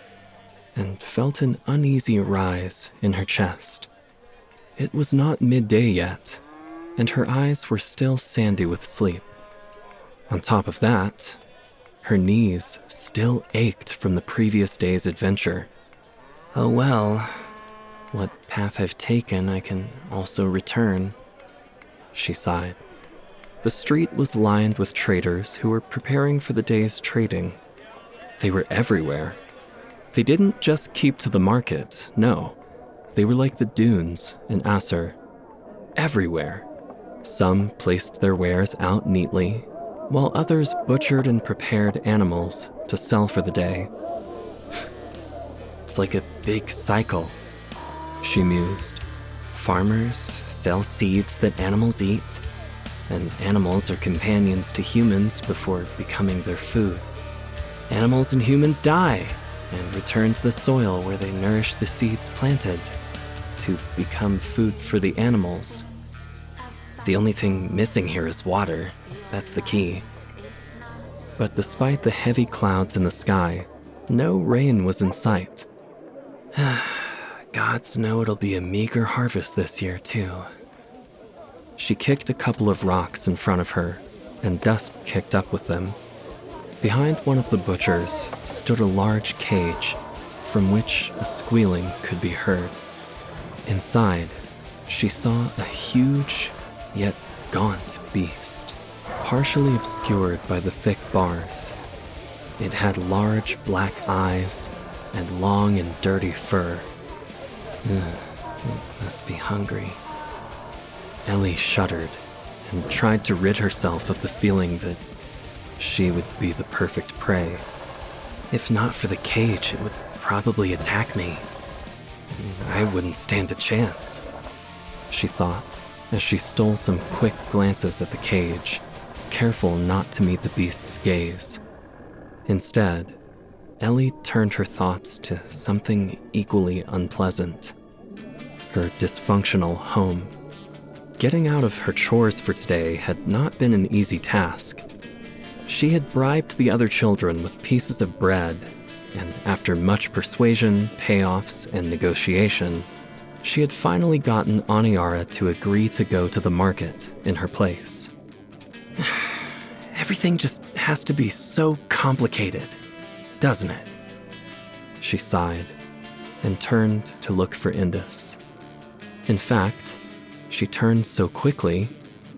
and felt an uneasy rise in her chest. It was not midday yet, and her eyes were still sandy with sleep. On top of that, her knees still ached from the previous day's adventure.
Oh well, what path I've taken, I can also return,
she sighed. The street was lined with traders who were preparing for the day's trading. They were everywhere. They didn't just keep to the market, no. They were like the dunes in Aser. Everywhere. Some placed their wares out neatly, while others butchered and prepared animals to sell for the day.
It's like a big cycle,
she mused.
Farmers sell seeds that animals eat, and animals are companions to humans before becoming their food. Animals and humans die and return to the soil where they nourish the seeds planted to become food for the animals. The only thing missing here is water. That's the key.
But despite the heavy clouds in the sky, no rain was in sight.
Gods know it'll be a meager harvest this year, too.
She kicked a couple of rocks in front of her, and dust kicked up with them. Behind one of the butchers stood a large cage, from which a squealing could be heard. Inside, she saw a huge, yet gaunt beast, partially obscured by the thick bars. It had large black eyes and long and dirty fur.
It must be hungry.
Ellie shuddered and tried to rid herself of the feeling that she would be the perfect prey.
If not for the cage, it would probably attack me. I wouldn't stand a chance,
she thought, as she stole some quick glances at the cage, careful not to meet the beast's gaze. Instead, Ellie turned her thoughts to something equally unpleasant: her dysfunctional home. Getting out of her chores for today had not been an easy task. She had bribed the other children with pieces of bread, and after much persuasion, payoffs, and negotiation, she had finally gotten Aniara to agree to go to the market in her place.
Everything just has to be so complicated, doesn't it?
She sighed and turned to look for Indus. In fact, she turned so quickly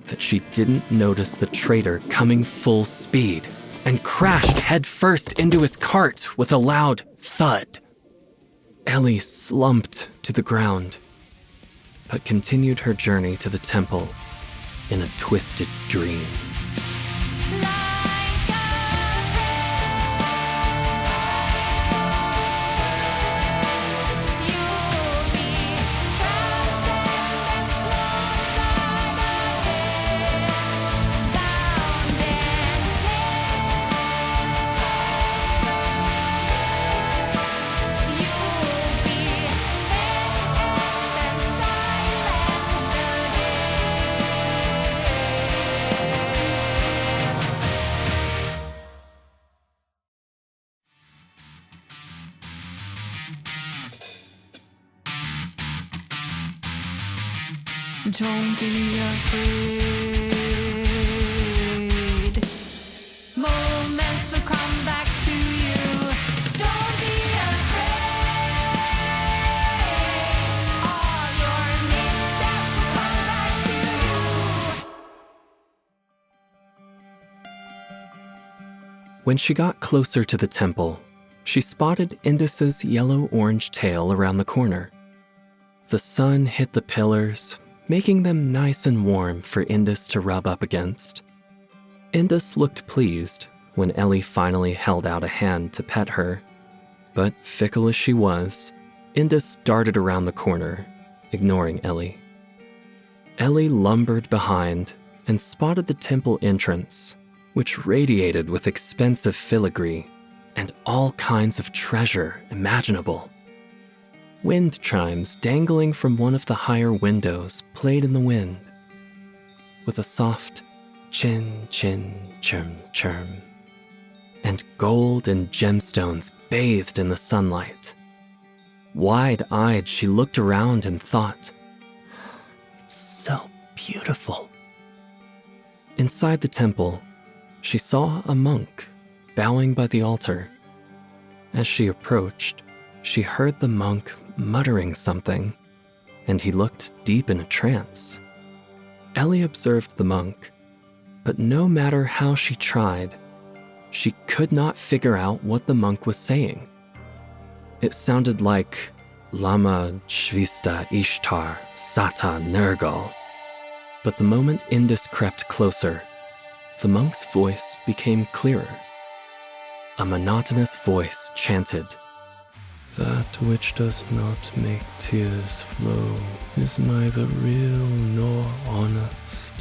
that she didn't notice the trader coming full speed and crashed headfirst into his cart with a loud thud. Ellie slumped to the ground, but continued her journey to the temple in a twisted dream.
Don't be afraid. Moments will come back to you. Don't be afraid. All your missteps will come back to you.
When she got closer to the temple, she spotted Indus's yellow-orange tail around the corner. The sun hit the pillars, making them nice and warm for Indus to rub up against. Indus looked pleased when Ellie finally held out a hand to pet her, but fickle as she was, Indus darted around the corner, ignoring Ellie. Ellie lumbered behind and spotted the temple entrance, which radiated with expensive filigree and all kinds of treasure imaginable. Wind chimes dangling from one of the higher windows played in the wind, with a soft chin, chin, chirm, chirm, and gold and gemstones bathed in the sunlight. Wide-eyed, she looked around and thought, so beautiful. Inside the temple, she saw a monk bowing by the altar. As she approached, she heard the monk muttering something, and he looked deep in a trance. Ellie observed the monk, but no matter how she tried, she could not figure out what the monk was saying. It sounded like Lamašhtu Ishtar Sata Nergal. But the moment Indus crept closer, the monk's voice became clearer. A monotonous voice chanted, "That which does not make tears flow is neither real nor honest.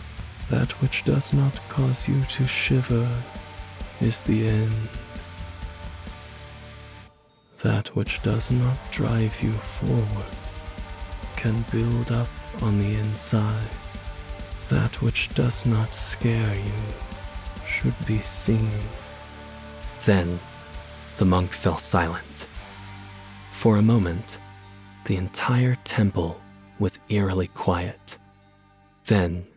That which does not cause you to shiver is the end. That which does not drive you forward can build up on the inside. That which does not scare you should be seen." Then, the monk fell silent. For a moment, the entire temple was eerily quiet. Then,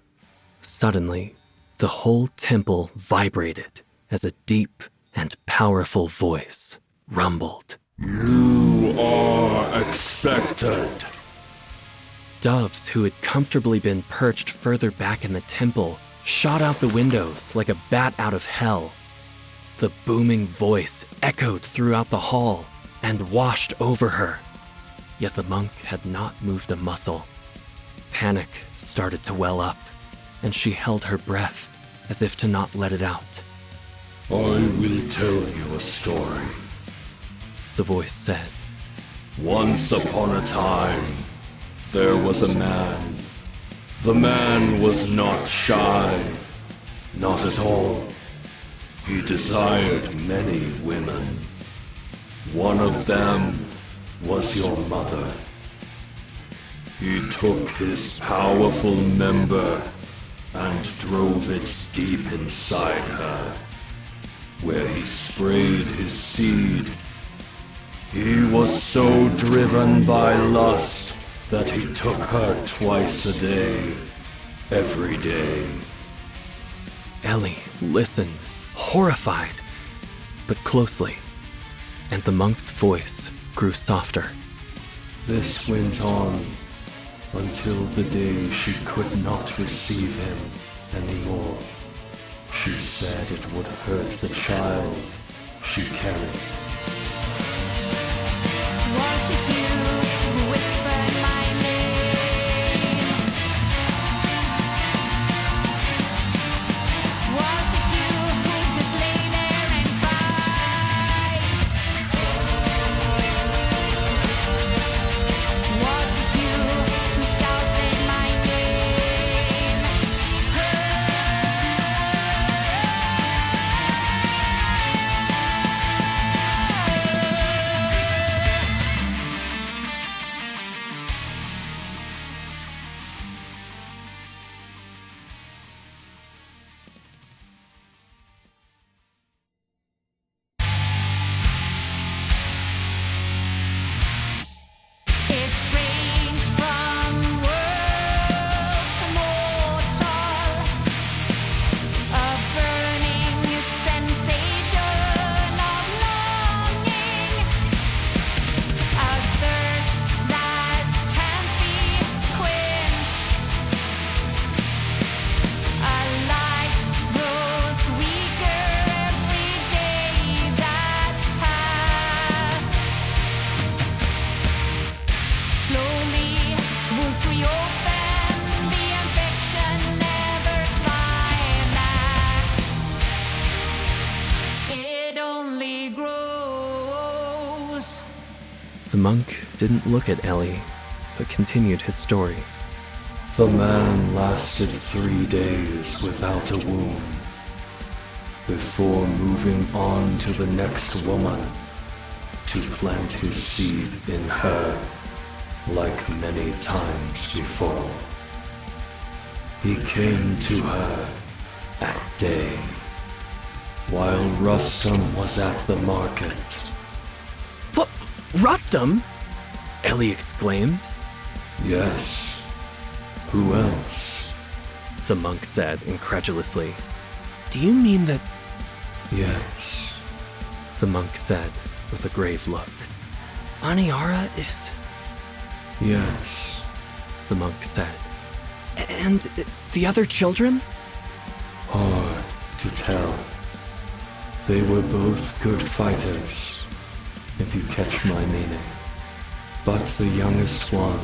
suddenly, the whole temple vibrated as a deep and powerful voice rumbled.
You are expected.
Doves who had comfortably been perched further back in the temple shot out the windows like a bat out of hell. The booming voice echoed throughout the hall and washed over her. Yet the monk had not moved a muscle. Panic started to well up, and she held her breath as if to not let it out.
I will tell you a story.
The voice said,
Once upon a time, there was a man. The man was not shy, not at all. He desired many women. One of them was your mother. He took his powerful member and drove it deep inside her, where he sprayed his seed. He was so driven by lust that he took her twice a day, every day.
Ellie listened, horrified, but closely, and the monk's voice grew softer.
This went on until the day she could not receive him anymore. She said it would hurt the child she carried.
Was it you who whispered my name? Was it you who just lay there and cried? Was it you who shouted my name? It's strange from worlds immortal, a burning sensation of longing, a thirst that can't be quenched. A light grows weaker every day that pass. Slowly, wounds reopen, the infection never climax. It only grows.
The monk didn't look at Ellie, but continued his story.
The man lasted 3 days without a wound, before moving on to the next woman to plant his seed in her, like many times before. He came to her at day, while Rustum was at the market.
What? Rustum? Ellie exclaimed.
Yes, who else?
The monk said incredulously.
Do you mean that...
Yes,
The monk said with a grave look.
Aniara is...
yes,
The monk said.
And the other children?
hard to tell. They were both good fighters, if you catch my meaning. But the youngest one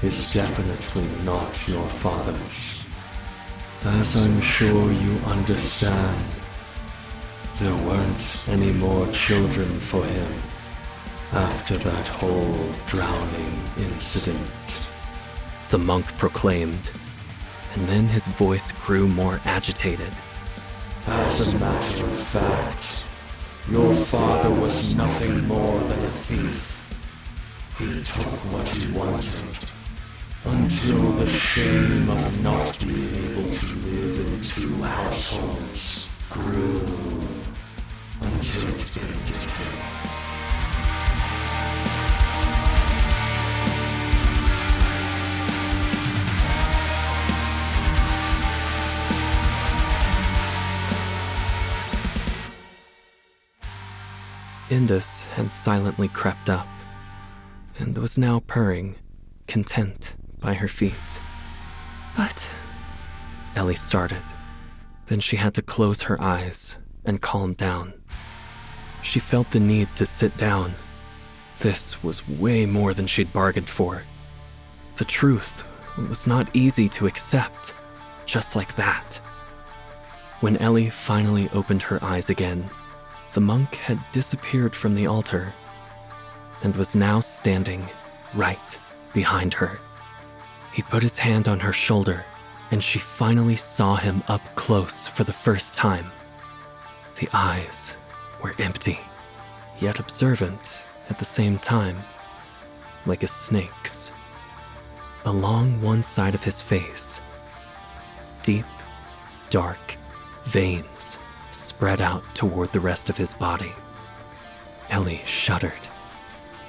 is definitely not your father's. As I'm sure you understand, there weren't any more children for him after that whole drowning incident.
The monk proclaimed, and then his voice grew more agitated.
As a matter of fact, your father was nothing more than a thief. He took what he wanted, until the shame of not being able to live in 2 households grew, until it ended him.
Indus had silently crept up, and was now purring, content by her feet.
But...
Ellie started. Then she had to close her eyes and calm down. She felt the need to sit down. This was way more than she'd bargained for. The truth was not easy to accept, just like that. When Ellie finally opened her eyes again, the monk had disappeared from the altar and was now standing right behind her. He put his hand on her shoulder, and she finally saw him up close for the first time. The eyes were empty, yet observant at the same time, like a snake's. Along one side of his face, deep, dark veins spread out toward the rest of his body. Ellie shuddered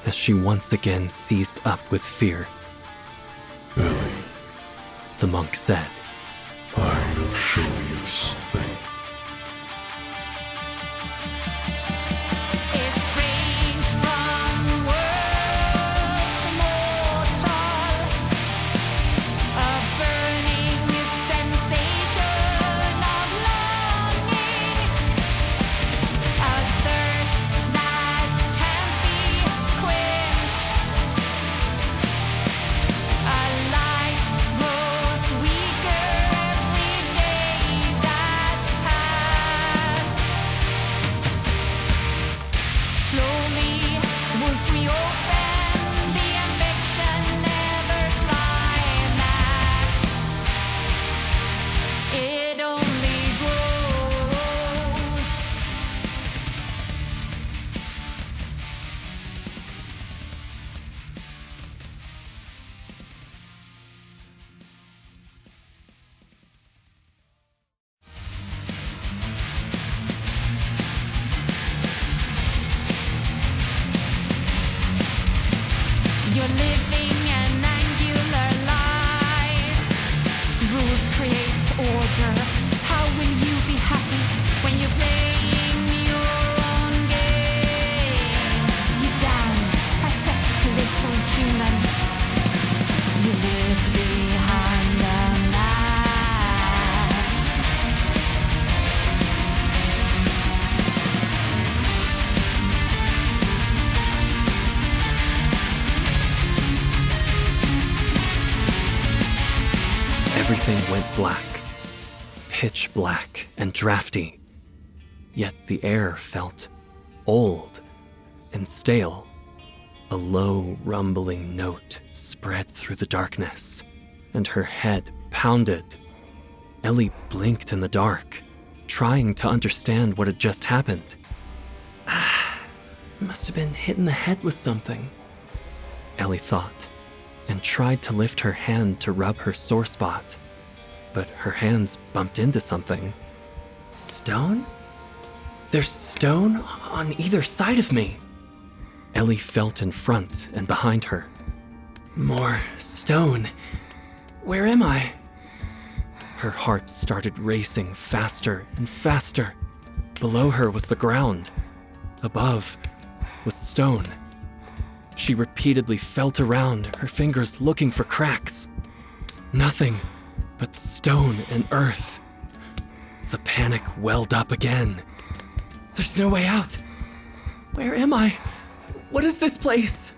as she once again seized up with fear.
Ellie,
The monk said,
I will show you something.
It's strange from words immortal, a burning sensation of longing, a thirst that can't be quenched, a light grows weaker every day that passes. Slowly, wounds reopen, the infection never climax. It only grows. You're living an angular life. Rules create order. How will you be happy when you're playing your own game? You damn pathetic little human. You live behind the mask.
everything went black, pitch black and drafty. Yet the air felt old and stale. A low, rumbling note spread through the darkness, and her head pounded. Ellie blinked in the dark, trying to understand what had just happened. Must have been hit in the head with something, Ellie thought, and tried to lift her hand to rub her sore spot, but her hands bumped into something. Stone? There's stone on either side of me. Ellie felt in front and behind her. More stone. Where am I? Her heart started racing faster and faster. Below her was the ground. Above was stone. She repeatedly felt around, her fingers looking for cracks. Nothing but stone and earth. The panic welled up again. There's no way out. Where am I? What is this place?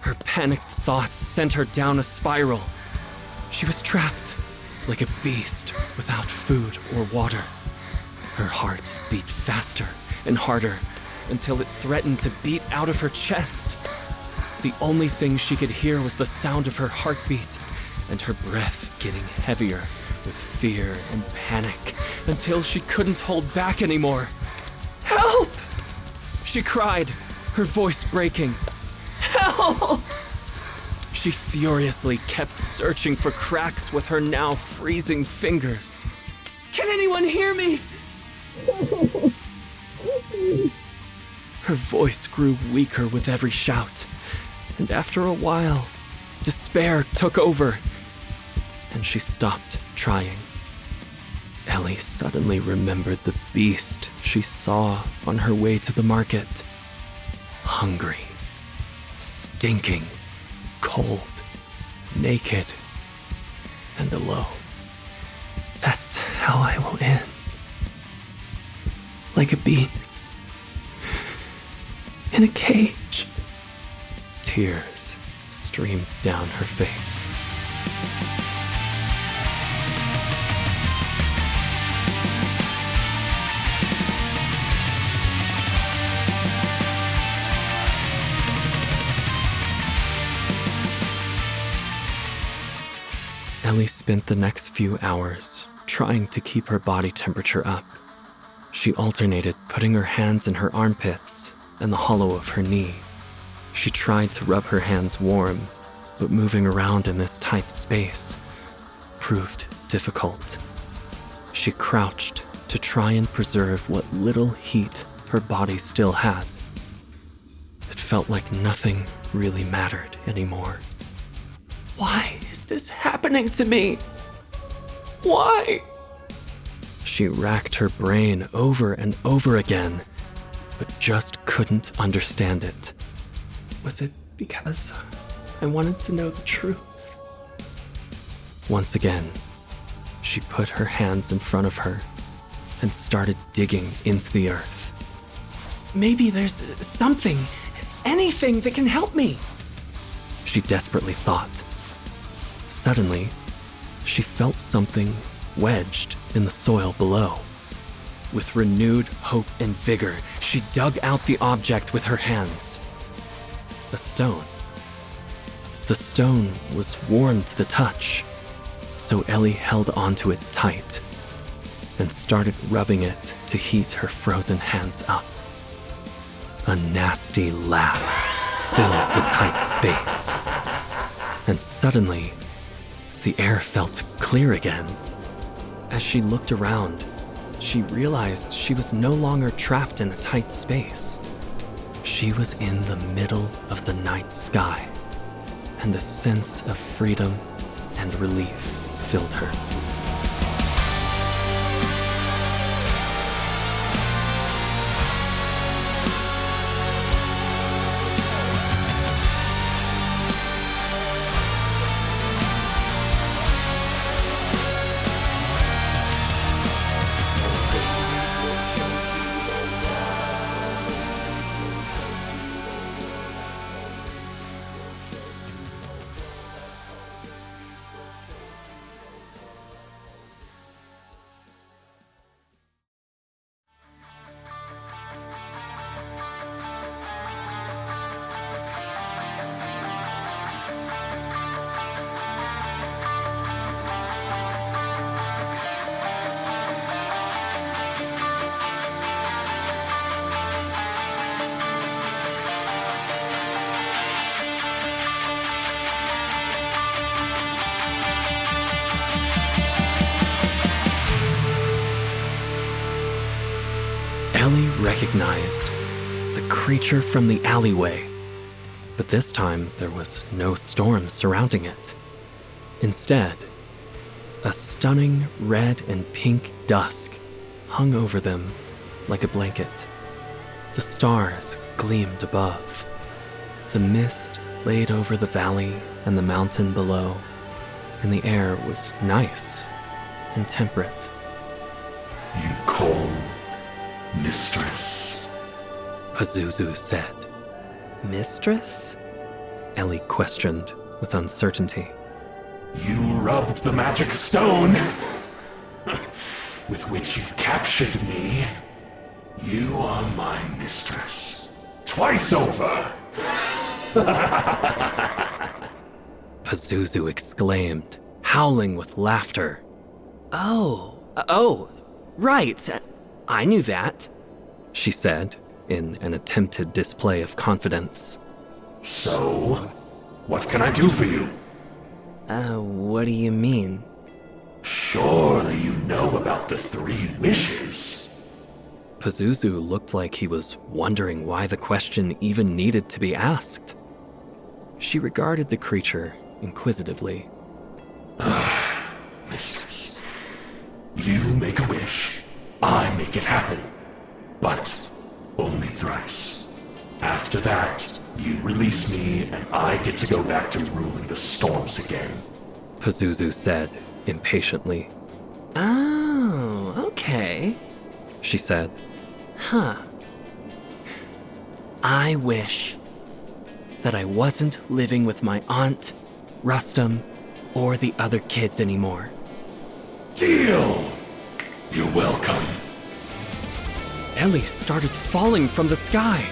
Her panicked thoughts sent her down a spiral. She was trapped, like a beast without food or water. Her heart beat faster and harder until it threatened to beat out of her chest. The only thing she could hear was the sound of her heartbeat and her breath getting heavier with fear and panic until she couldn't hold back anymore. Help! She cried, her voice breaking. Help! She furiously kept searching for cracks with her now freezing fingers. Can anyone hear me? Her voice grew weaker with every shout, and after a while, despair took over, and she stopped trying. Ellie suddenly remembered the beast she saw on her way to the market. Hungry, stinking, cold, naked, and alone. That's how I will end. Like a beast. In a cage. Tears streamed down her face. Ellie spent the next few hours trying to keep her body temperature up. She alternated putting her hands in her armpits and the hollow of her knee. She tried to rub her hands warm, but moving around in this tight space proved difficult. She crouched to try and preserve what little heat her body still had. It felt like nothing really mattered anymore. Why is this happening to me? Why? She racked her brain over and over again, but just couldn't understand it. Was it because I wanted to know the truth? Once again, she put her hands in front of her and started digging into the earth. Maybe there's something, anything that can help me, she desperately thought. Suddenly, she felt something wedged in the soil below. With renewed hope and vigor, she dug out the object with her hands. A stone. The stone was warm to the touch, so Ellie held onto it tight and started rubbing it to heat her frozen hands up. A nasty laugh filled the tight space, and suddenly, the air felt clear again. As she looked around, she realized she was no longer trapped in a tight space. She was in the middle of the night sky, and a sense of freedom and relief filled her. Ellie recognized the creature from the alleyway, but this time there was no storm surrounding it. Instead, a stunning red and pink dusk hung over them like a blanket. The stars gleamed above. The mist laid over the valley and the mountain below, and the air was nice and temperate.
You call Mistress?
Pazuzu said. Mistress? Ellie questioned with uncertainty.
You rubbed the magic stone with which you captured me. You are my mistress. Twice over!
Pazuzu exclaimed, howling with laughter. Oh, right. I knew that, she said, in an attempted display of confidence.
So, what can I do for you?
What do you mean?
Surely you know about the 3 wishes.
Pazuzu looked like he was wondering why the question even needed to be asked. She regarded the creature inquisitively.
Mistress, you make a wish, I make it happen. But only thrice. After that, you release me and I get to go back to ruling the storms again.
Pazuzu said impatiently. Oh, okay, she said. Huh. I wish that I wasn't living with my aunt, Rustum, or the other kids anymore.
Deal! You're welcome.
Ellie started falling from the sky.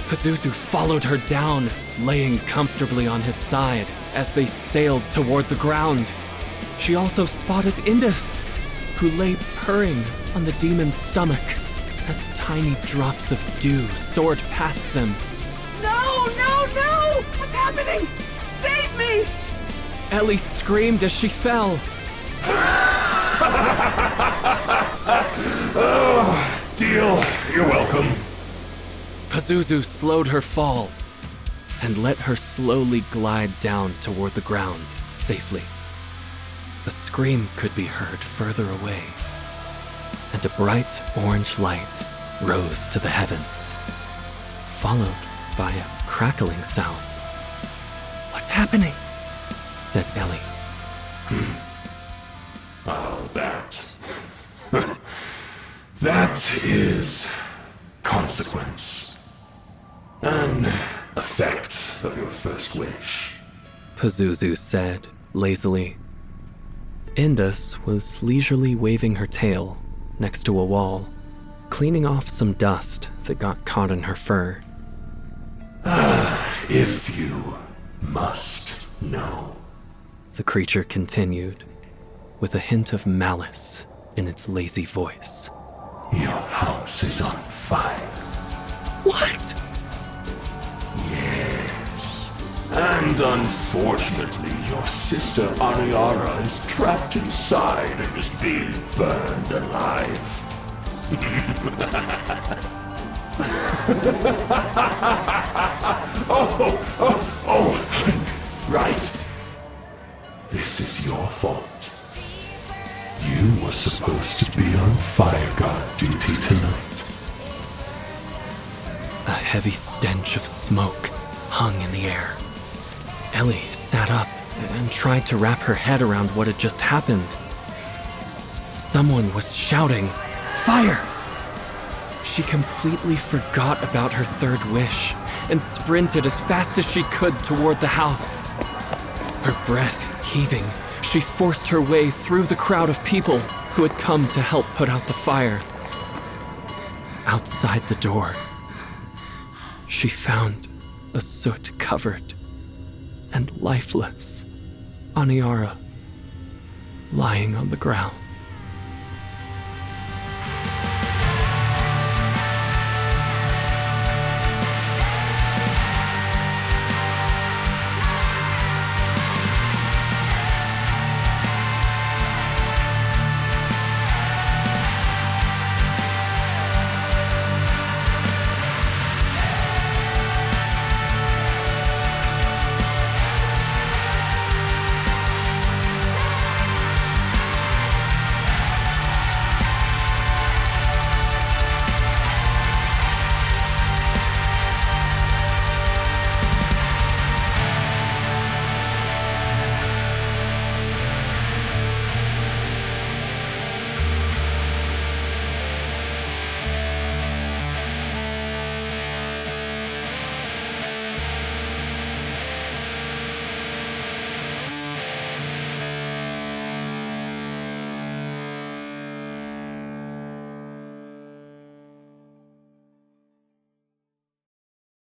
Pazuzu followed her down, laying comfortably on his side as they sailed toward the ground. She also spotted Indus, who lay purring on the demon's stomach as tiny drops of dew soared past them.
No, no, no! What's happening? Save me!
Ellie screamed as she fell.
Deal, you're welcome.
Pazuzu slowed her fall and let her slowly glide down toward the ground safely. A scream could be heard further away, and a bright orange light rose to the heavens, followed by a crackling sound. What's happening? Said Ellie.
Oh, that. That is consequence. An effect of your first wish.
Pazuzu said lazily. Indus was leisurely waving her tail next to a wall, cleaning off some dust that got caught in her fur.
If you must know.
The creature continued, with a hint of malice in its lazy voice.
Your house is on fire.
What?
Yes. And unfortunately, your sister Aniara is trapped inside and is being burned alive. Right. This is your fault. You were supposed to be on Fire-Guard duty tonight.
A heavy stench of smoke hung in the air. Ellie sat up and tried to wrap her head around what had just happened. Someone was shouting, "Fire!" She completely forgot about her third wish and sprinted as fast as she could toward the house. Her breath heaving, she forced her way through the crowd of people who had come to help put out the fire. Outside the door, she found a soot-covered and lifeless Aniara lying on the ground.